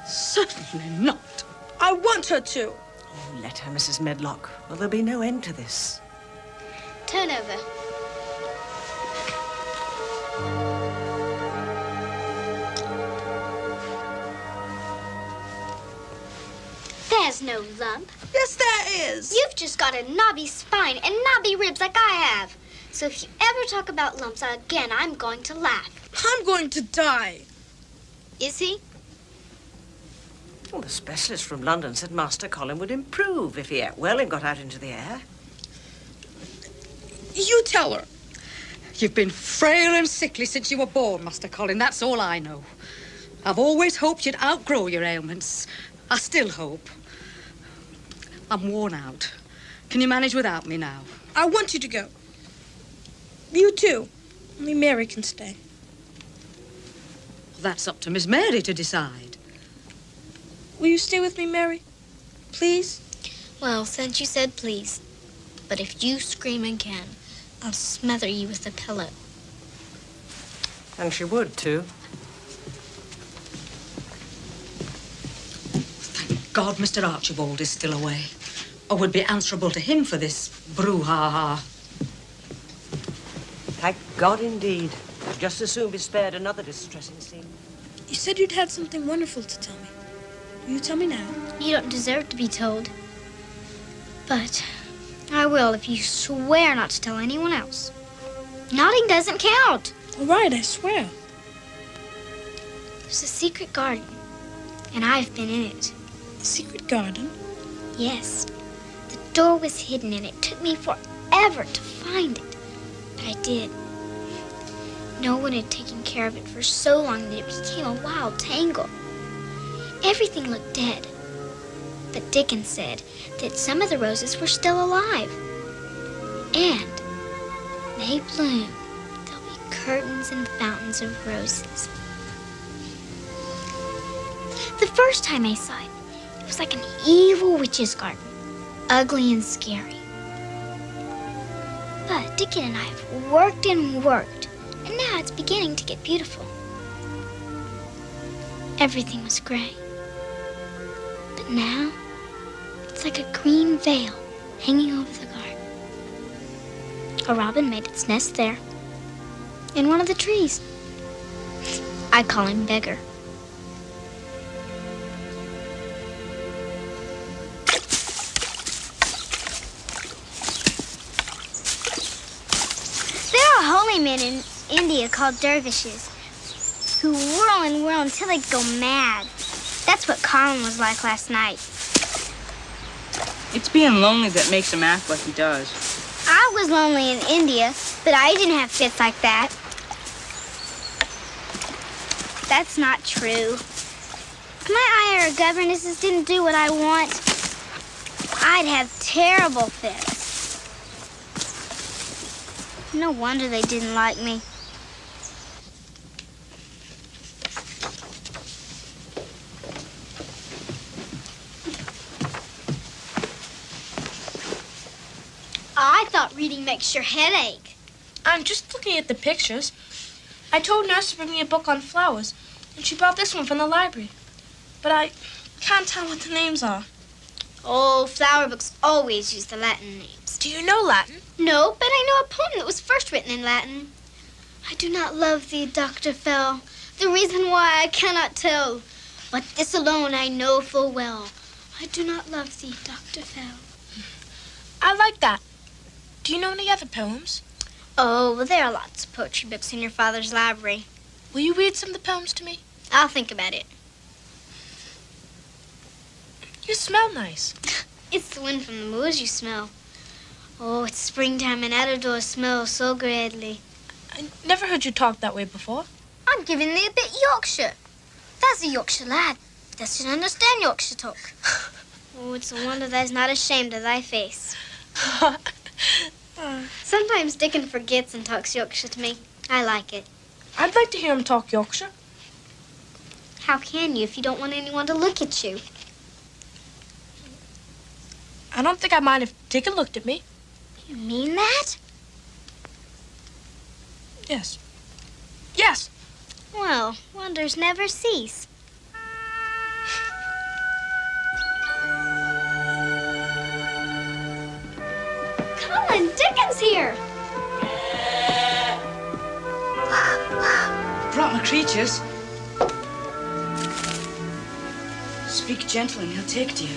Certainly not. I want her to. Oh, let her, Mrs. Medlock. Well, there'll be no end to this. Turn over. There's no lump. Yes, there is. You've just got a knobby spine and knobby ribs like I have. So if you ever talk about lumps again, I'm going to laugh. I'm going to die. Is he? Well, the specialist from London said Master Colin would improve if he ate well and got out into the air. You tell her. You've been frail and sickly since you were born, Master Colin. That's all I know. I've always hoped you'd outgrow your ailments. I still hope. I'm worn out. Can you manage without me now? I want you to go. You too. Only Mary can stay. That's up to Miss Mary to decide. Will you stay with me, Mary? Please? Well, since you said please. But if you scream again, I'll smother you with a pillow. And she would, too. Thank God Mr. Archibald is still away. Or would be answerable to him for this brouhaha. Thank God, indeed. I'd just as soon be spared another distressing scene. You said you'd had something wonderful to tell me. Will you tell me now? You don't deserve to be told. But I will if you swear not to tell anyone else. Nodding doesn't count. All right, I swear. There's a secret garden, and I've been in it. A secret garden? Yes. The door was hidden, and it took me forever to find it. But I did. No one had taken care of it for so long that it became a wild tangle. Everything looked dead. But Dickens said that some of the roses were still alive. And they bloom. There'll be curtains and fountains of roses. The first time I saw it, it was like an evil witch's garden. Ugly and scary. But Dickens and I have worked and worked, and now it's beginning to get beautiful. Everything was gray. But now, it's like a green veil hanging over the garden. A robin made its nest there, in one of the trees. I call him Beggar. Holy men in India called dervishes, who whirl and whirl until they go mad. That's what Colin was like last night. It's being lonely that makes him act like he does. I was lonely in India, but I didn't have fits like that. That's not true. If my IR governesses didn't do what I want, I'd have terrible fits. No wonder they didn't like me. I thought reading makes your head ache. I'm just looking at the pictures. I told Nurse to bring me a book on flowers, and she brought this one from the library. But I can't tell what the names are. Oh, flower books always use the Latin names. Do you know Latin? No, but I know a poem that was first written in Latin. I do not love thee, Dr. Fell, the reason why I cannot tell. But this alone I know full well. I do not love thee, Dr. Fell. I like that. Do you know any other poems? Oh, well, there are lots of poetry books in your father's library. Will you read some of the poems to me? I'll think about it. You smell nice. It's the wind from the moors you smell. Oh, it's springtime and out of doors smells so greatly. I never heard you talk that way before. I'm giving thee a bit Yorkshire. That's a Yorkshire lad. Doesn't understand Yorkshire talk. Oh, it's a wonder thou's not ashamed of thy face. Sometimes Dickon forgets and talks Yorkshire to me. I like it. I'd like to hear him talk Yorkshire. How can you if you don't want anyone to look at you? I don't think I mind if Dickon looked at me. You mean that? Yes. Yes. Well, wonders never cease. Colin, Dickon's here. Brought my creatures. Speak gentle and he'll take to you.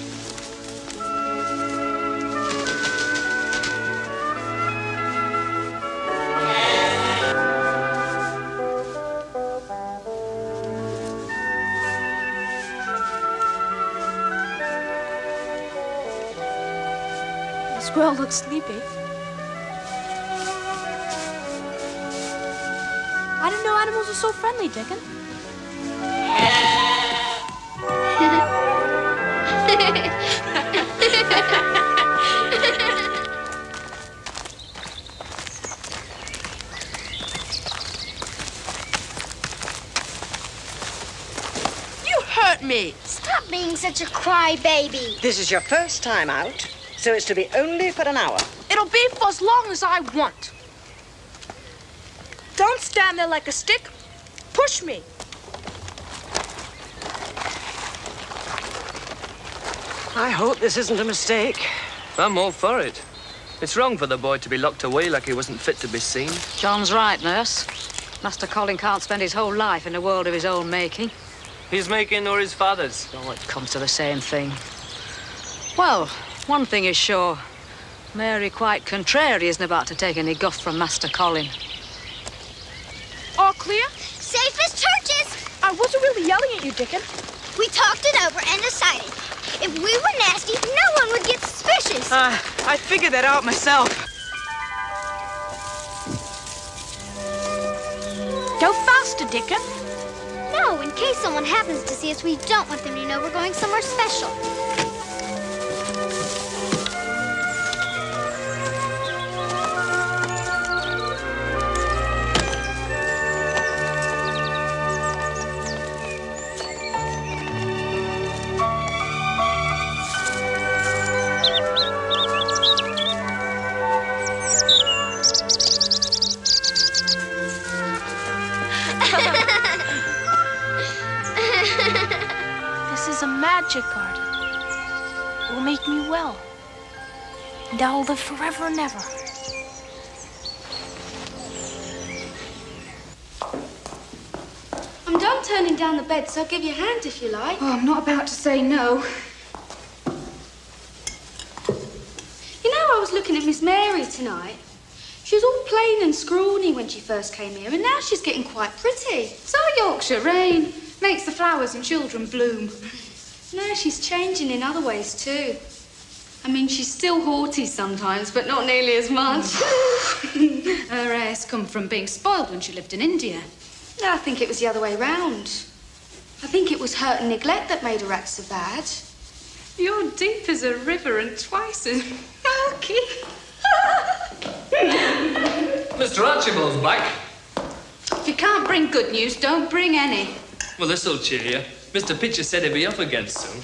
The squirrel looks sleepy. I didn't know animals were so friendly, Dickon. You hurt me. Stop being such a crybaby. This is your first time out, so it's to be only for an hour. It'll be for as long as I want. Don't stand there like a stick. Push me. I hope this isn't a mistake. I'm all for it. It's wrong for the boy to be locked away like he wasn't fit to be seen. John's right, Nurse. Master Colin can't spend his whole life in a world of his own making. His making or his father's? Oh, it comes to the same thing. Well, one thing is sure. Mary, quite contrary, isn't about to take any guff from Master Colin. clear? Safe as churches. I wasn't really yelling at you, Dickon. We talked it over and decided if we were nasty, no one would get suspicious. I figured that out myself. Go faster, Dickon. No, in case someone happens to see us, we don't want them to know we're going somewhere special. This is a magic garden. It will make me well. And I will live forever and ever. I'm done turning down the bed, so I'll give you a hand if you like. Oh, I'm not about to say no. You know, I was looking at Miss Mary tonight. She was all plain and scrawny when she first came here, and now she's getting quite pretty. So Yorkshire rain makes the flowers and children bloom. No, she's changing in other ways too. I mean, she's still haughty sometimes, but not nearly as much. Her air's come from being spoiled when she lived in India. No, I think it was the other way round. I think it was hurt and neglect that made her act so bad. You're deep as a river and twice as milky. Mr. Archibald's back. If you can't bring good news, don't bring any. Well, this'll cheer you. Mr. Pitcher said he'd be up again soon.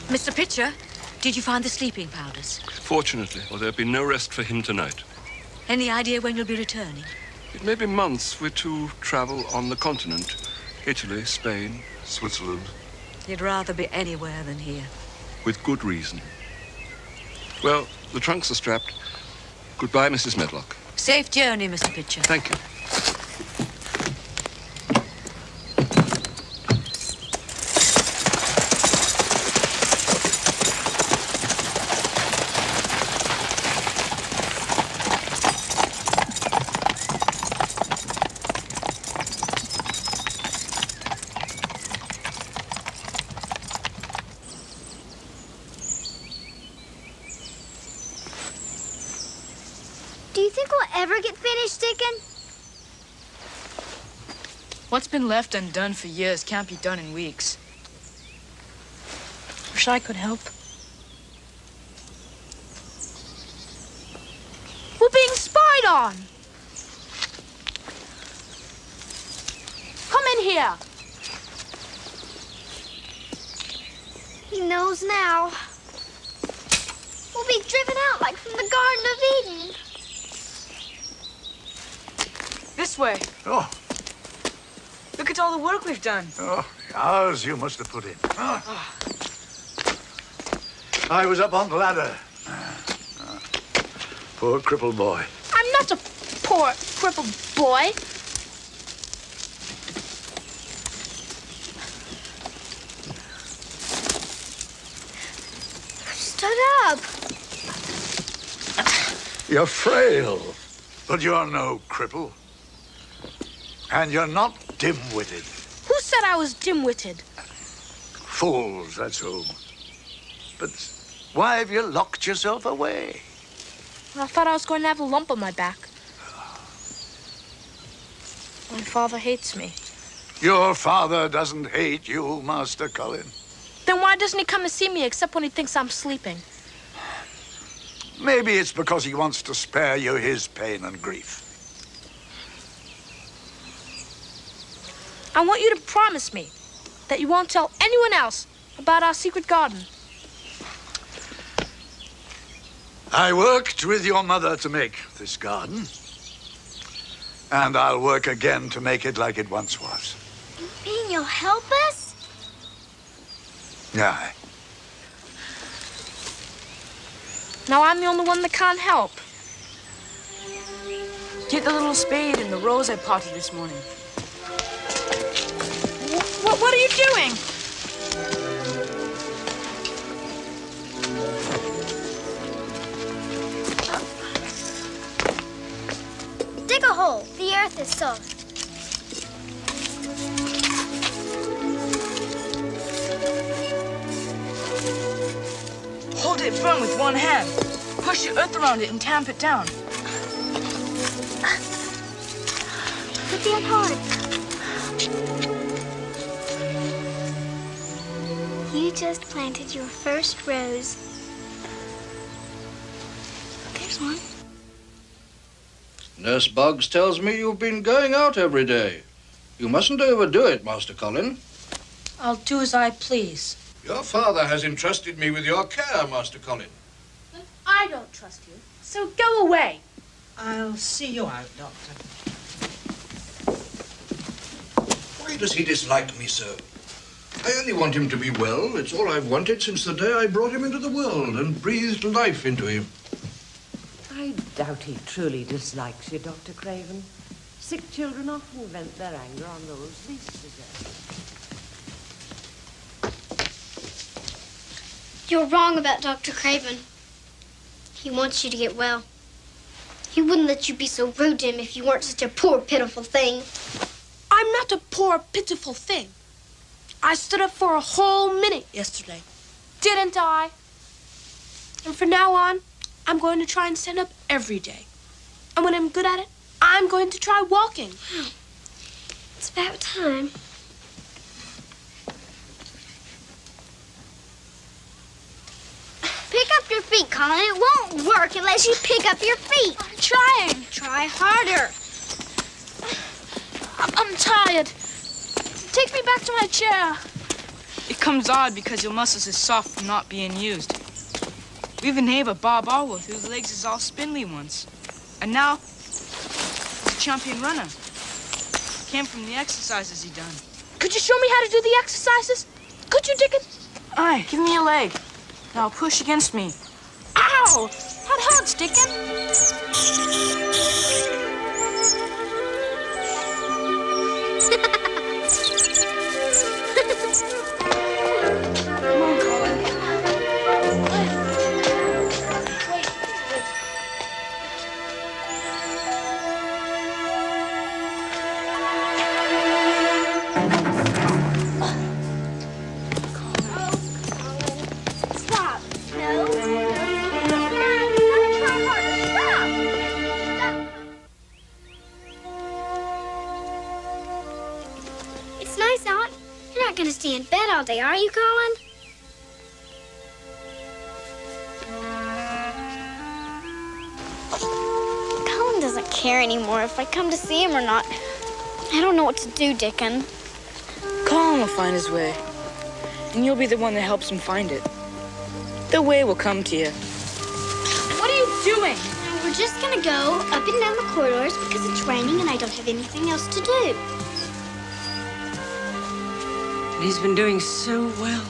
Mr. Pitcher, did you find the sleeping powders? Fortunately, or there'll be no rest for him tonight. Any idea when you'll be returning? It may be months. We're to travel on the continent. Italy, Spain, Switzerland. You'd rather be anywhere than here. With good reason. Well, the trunks are strapped. Goodbye, Mrs. Medlock. Safe journey, Mr. Pitcher. Thank you. Do you think we'll ever get finished, Dickon? What's been left undone for years can't be done in weeks. Wish I could help. We're being spied on. Come in here. He knows now. We'll be driven out like from the Garden of Eden. This way. Oh. Look at all the work we've done. Oh, the hours you must have put in. Oh. I was up on the ladder. Poor crippled boy. I'm not a poor, crippled boy. Stood up. You're frail, but you're no cripple. And you're not dim-witted. Who said I was dim-witted? Fools, that's who. But why have you locked yourself away? I thought I was going to have a lump on my back. My father hates me. Your father doesn't hate you, Master Colin. Then why doesn't he come to see me except when he thinks I'm sleeping? Maybe it's because he wants to spare you his pain and grief. I want you to promise me that you won't tell anyone else about our secret garden. I worked with your mother to make this garden. And I'll work again to make it like it once was. You mean you'll help us? Aye. Now I'm the only one that can't help. Get the little spade and the rose I potted this morning. What are you doing? Dig a hole. The earth is soft. Hold it firm with one hand. Push the earth around it and tamp it down. Put the hard. You just planted your first rose. There's one. Nurse Buggs tells me you've been going out every day. You mustn't overdo it, Master Colin. I'll do as I please. Your father has entrusted me with your care, Master Colin. I don't trust you, so go away. I'll see you out, Doctor. Why does he dislike me so? I only want him to be well. It's all I've wanted since the day I brought him into the world and breathed life into him. I doubt he truly dislikes you, Dr. Craven. Sick children often vent their anger on those least deserving. You're wrong about Dr. Craven. He wants you to get well. He wouldn't let you be so rude to him if you weren't such a poor, pitiful thing. I'm not a poor, pitiful thing. I stood up for a whole minute yesterday. Didn't I? And from now on, I'm going to try and stand up every day. And when I'm good at it, I'm going to try walking. It's about time. Pick up your feet, Colin. It won't work unless you pick up your feet. I'm trying. Try harder. I'm tired. Take me back to my chair. It comes odd because your muscles is soft from not being used. We have a neighbor, Bob Allworth, whose legs is all spindly once. And now, he's a champion runner. Came from the exercises he done. Could you show me how to do the exercises? Could you, Dickon? Aye, give me a leg. Now push against me. Ow! That hurts, Dickon. Come on, Colin. Stop. No. Stop. Try harder. Stop. going to stay in bed all day, are you, Colin? Colin doesn't care anymore if I come to see him or not. I don't know what to do, Dickon. Colin will find his way, and you'll be the one that helps him find it. The way will come to you. What are you doing? We're just going to go up and down the corridors because it's raining and I don't have anything else to do. He's been doing so well.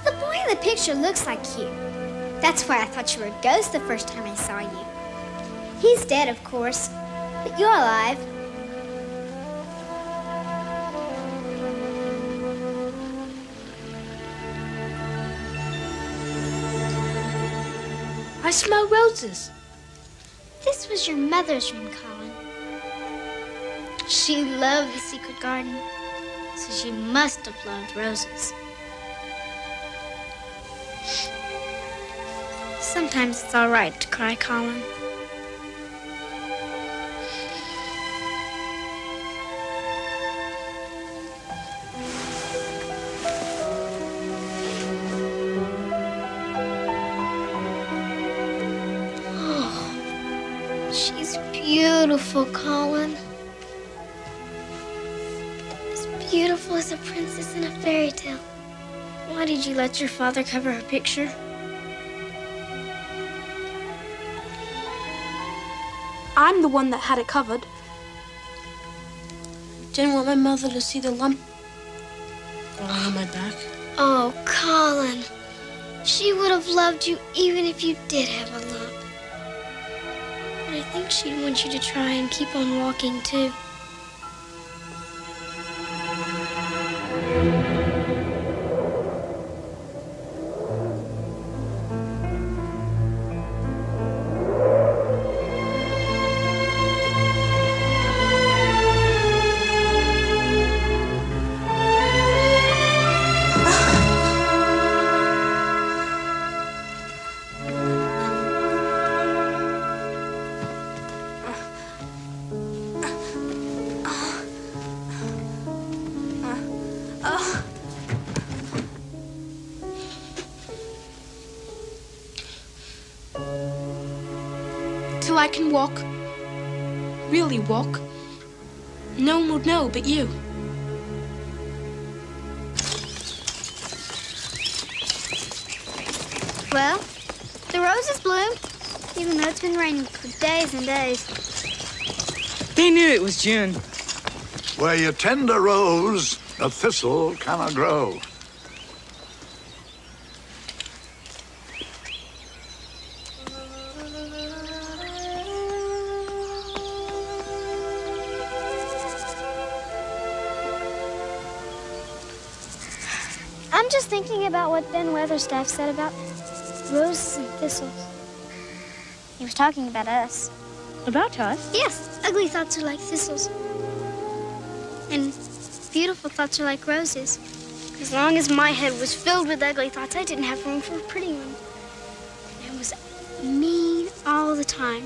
The boy in the picture looks like you. That's why I thought you were a ghost the first time I saw you. He's dead, of course, but you're alive. I smell roses. This was your mother's room, Colin. She loved the secret garden, so she must have loved roses. Sometimes it's all right to cry, Colin. She's beautiful, Colin. As beautiful as a princess in a fairy tale. Why did you let your father cover her picture? I'm the one that had it covered. Didn't want my mother to see the lump on my back. Oh, Colin. She would have loved you even if you did have a lump. But I think she'd want you to try and keep on walking, too. Till I can walk, really walk, no one would know but you. Well, the roses bloom, even though it's been raining for days and days. They knew it was June. Where you tend a rose, a thistle cannot grow. I'm just thinking about what Ben Weatherstaff said about roses and thistles. He was talking about us. About us? Yes, ugly thoughts are like thistles. And beautiful thoughts are like roses. As long as my head was filled with ugly thoughts, I didn't have room for a pretty one. And it was mean all the time.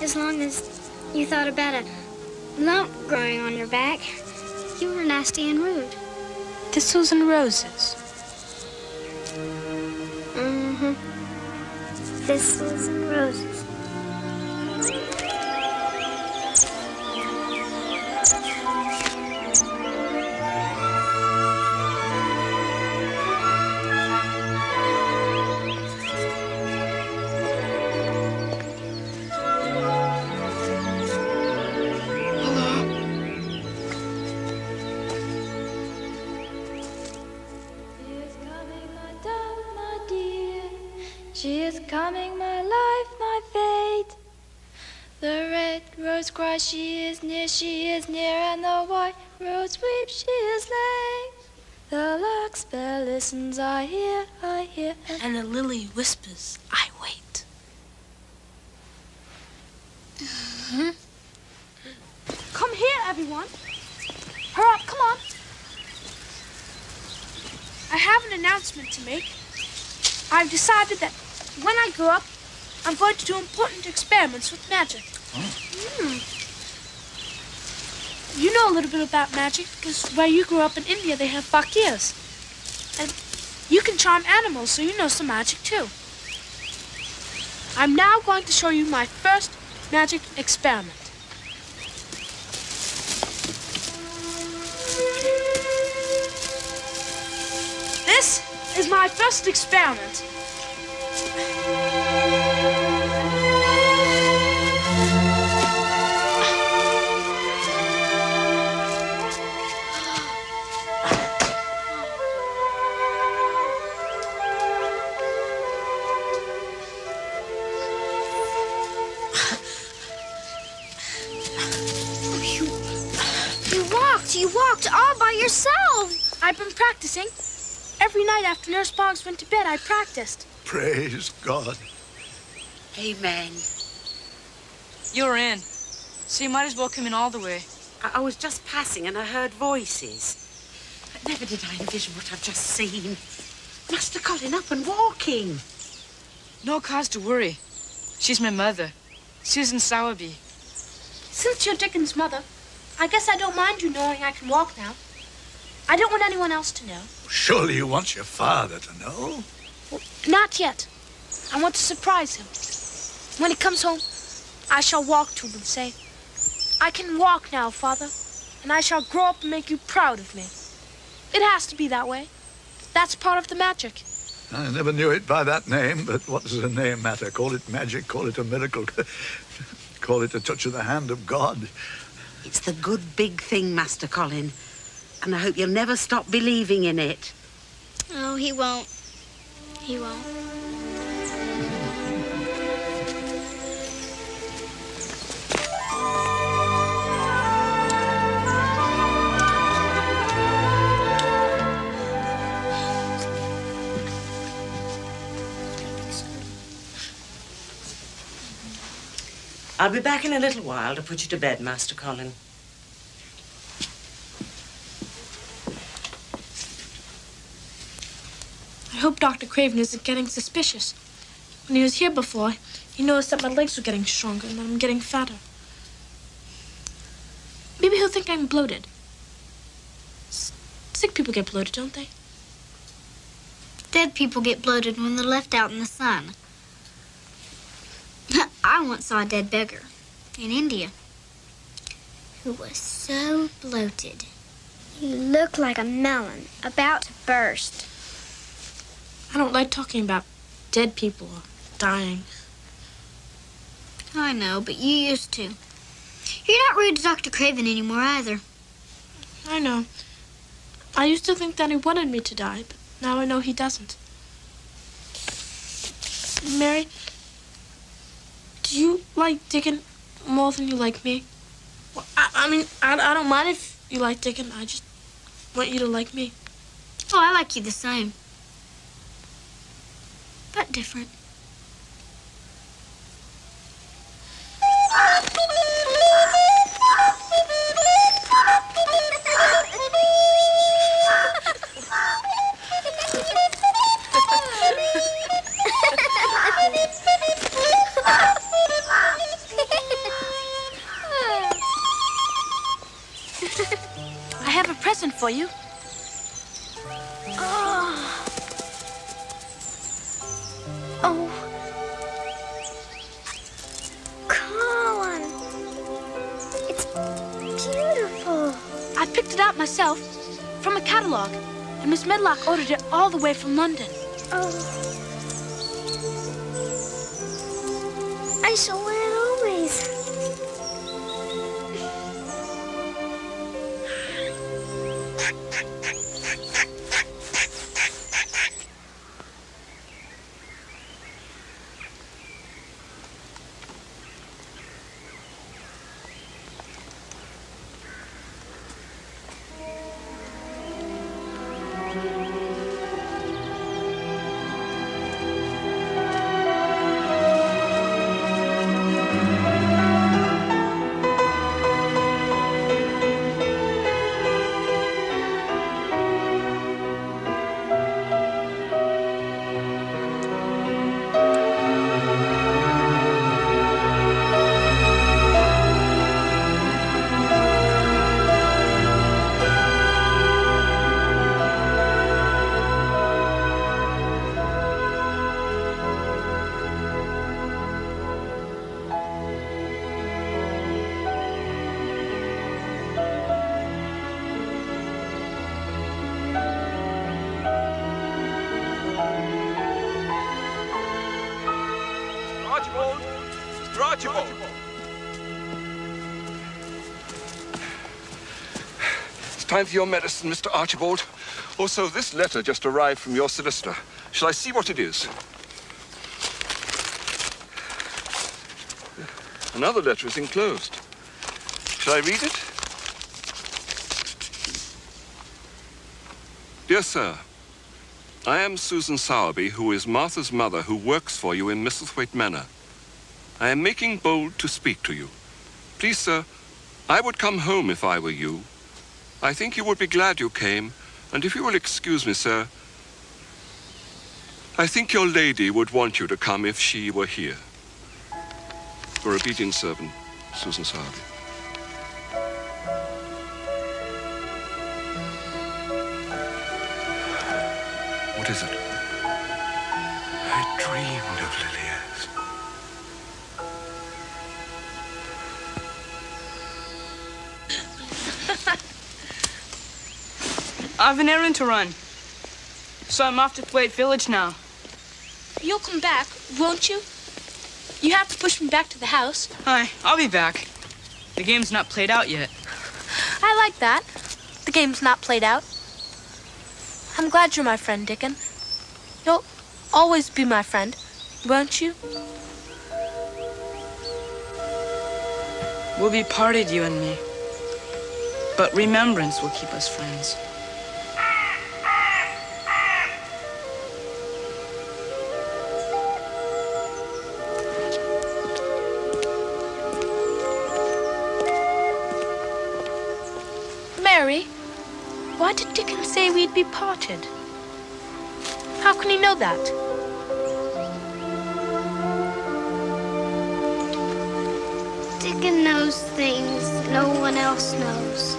As long as you thought about a lump growing on your back, you were nasty and rude. Thistles and roses. Mm-hmm. Thistles and roses. She is coming, my life, my fate. The red rose cries, she is near, and the white rose weeps, she is late. The larkspur listens, I hear, And the lily whispers, I wait. Come here, everyone. Hurry up, come on. I have an announcement to make. I've decided that when I grow up, I'm going to do important experiments with magic. You know a little bit about magic because where you grew up in India, they have fakirs. And you can charm animals, so you know some magic too. I'm now going to show you my first magic experiment. This is my first experiment. You walked all by yourself. I've been practicing. Every night after Nurse Boggs went to bed, I practiced. Praise God. Amen. You're in. So you might as well come in all the way. I was just passing and I heard voices. But never did I envision what I've just seen. Master Colin up and walking. No cause to worry. She's my mother, Susan Sowerby. Since you're Dickon's mother, I guess I don't mind you knowing I can walk now. I don't want anyone else to know. Surely you want your father to know? Well, not yet. I want to surprise him. When he comes home, I shall walk to him and say, I can walk now, Father, and I shall grow up and make you proud of me. It has to be that way. That's part of the magic. I never knew it by that name, but what does a name matter? Call it magic, call it a miracle, call it a touch of the hand of God. It's the good big thing, Master Colin. And I hope you'll never stop believing in it. Oh, he won't. He won't. I'll be back in a little while to put you to bed, Master Colin. I hope Dr. Craven isn't getting suspicious. When he was here before, he noticed that my legs were getting stronger and that I'm getting fatter. Maybe he'll think I'm bloated. Sick people get bloated, don't they? Dead people get bloated when they're left out in the sun. I once saw a dead beggar in India who was so bloated. He looked like a melon about to burst. I don't like talking about dead people or dying. I know, but you used to. You're not rude to Dr. Craven anymore either. I know. I used to think that he wanted me to die, but now I know he doesn't. Mary, do you like Dickon more than you like me? Well, I mean, I don't mind if you like Dickon. I just want you to like me. Oh, I like you the same. But different. I have a present for you. Oh. Colin. It's beautiful. I picked it out myself from a catalog, and Miss Medlock ordered it all the way from London. Oh. I shall wear it always. Archibald! It's time for your medicine, Mr. Archibald. Also, this letter just arrived from your solicitor. Shall I see what it is? Another letter is enclosed. Shall I read it? Dear Sir, I am Susan Sowerby, who is Martha's mother, who works for you in Misselthwaite Manor. I am making bold to speak to you. Please, sir, I would come home if I were you. I think you would be glad you came, and if you will excuse me, sir, I think your lady would want you to come if she were here. Your obedient servant, Susan Sowerby. What is it? I dreamed of Lilias. I've an errand to run, so I'm off to Thwaite Village now. You'll come back, won't you? You have to push me back to the house. Hi, I'll be back. The game's not played out yet. I like that. The game's not played out. I'm glad you're my friend, Dickon. You'll always be my friend, won't you? We'll be parted, you and me. But remembrance will keep us friends. Mary, why did Dickon say we'd be parted? How can he know that? Dickon knows things no one else knows.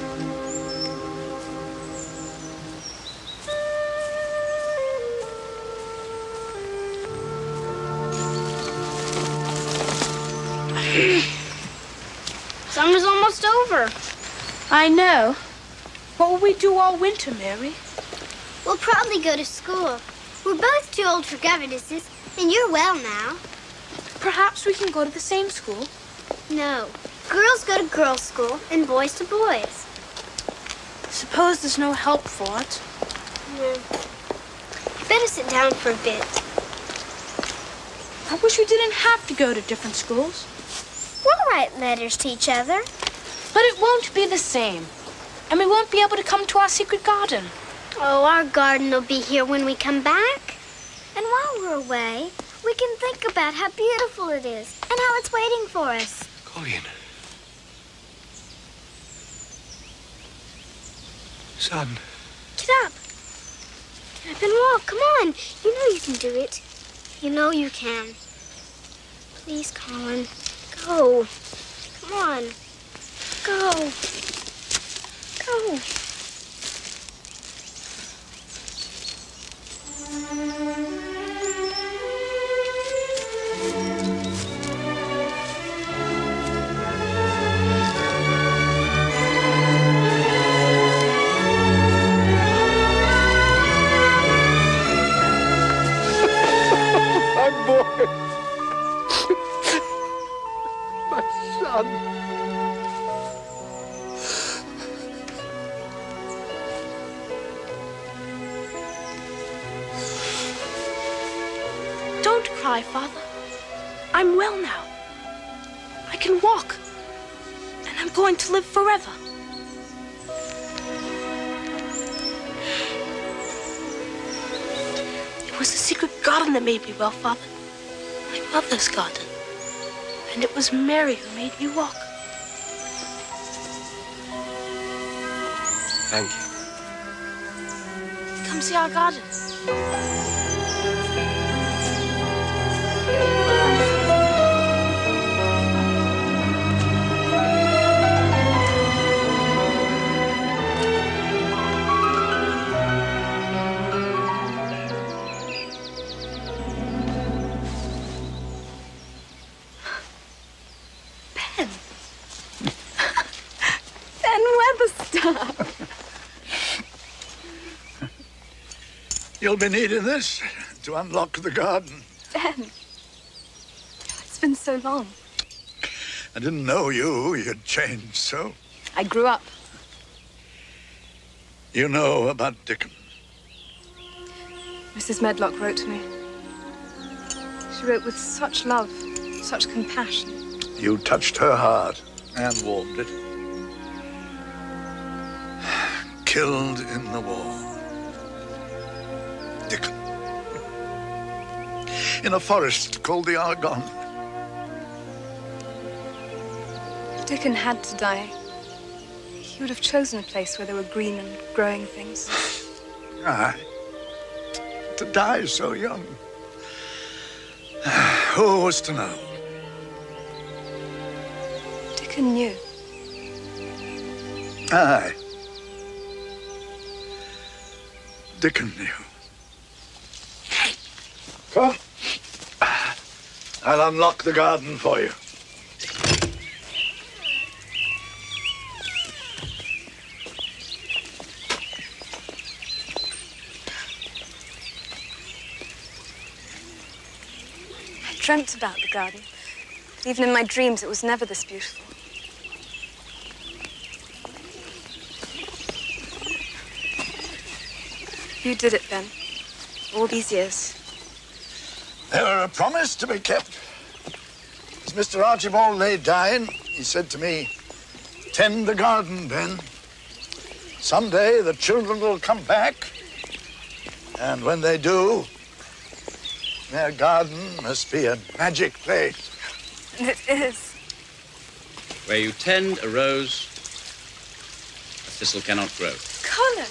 Summer's almost over. I know. What will we do all winter, Mary? We'll probably go to school. We're both too old for governesses, and you're well now. Perhaps we can go to the same school. No. Girls go to girls' school, and boys to boys. Suppose there's no help for it. You better sit down for a bit. I wish we didn't have to go to different schools. We'll write letters to each other. But it won't be the same. And we won't be able to come to our secret garden. Oh, our garden will be here when we come back. And while we're away, we can think about how beautiful it is and how it's waiting for us. Colleen. Son. Get up. Get up and walk. Come on. You know you can do it. You know you can. Please, Colin. Go. Come on. Go. Go. My boy. My son. Don't cry, Father. I'm well now. I can walk. And I'm going to live forever. It was the secret garden that made me well, Father. My mother's garden. And it was Mary who made me walk. Thank you. Come see our garden. You'll be needing this to unlock the garden. Ben, it's been so long. I didn't know you'd changed so. I grew up. You know about Dickon. Mrs. Medlock wrote to me. She wrote with such love, such compassion. You touched her heart and warmed it. Killed in the war. Dickon. In a forest called the Argonne. If Dickon had to die, he would have chosen a place where there were green and growing things. Aye. To die so young. Who was to know? Dickon knew. Aye. Dickon knew. Come. I'll unlock the garden for you. I dreamt about the garden. But even in my dreams, it was never this beautiful. You did it, Ben. All these years. They were a promise to be kept. As Mr. Archibald lay dying, he said to me, "Tend the garden, Ben. Someday the children will come back. And when they do, their garden must be a magic place." And it is. Where you tend a rose, a thistle cannot grow. Colin!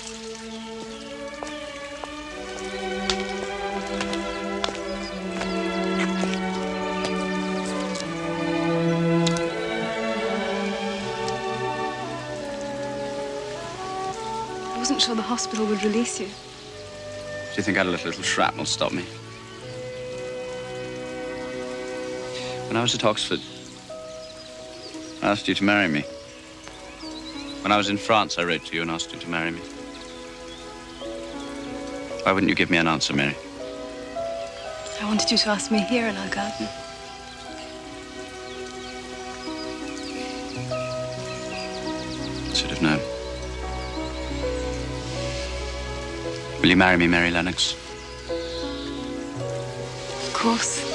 I wasn't sure the hospital would release you. Do you think I'd let a little shrapnel stop me? When I was at Oxford, I asked you to marry me. When I was in France, I wrote to you and asked you to marry me. Why wouldn't you give me an answer, Mary? I wanted you to ask me here in our garden. I should have known. Will you marry me, Mary Lennox? Of course.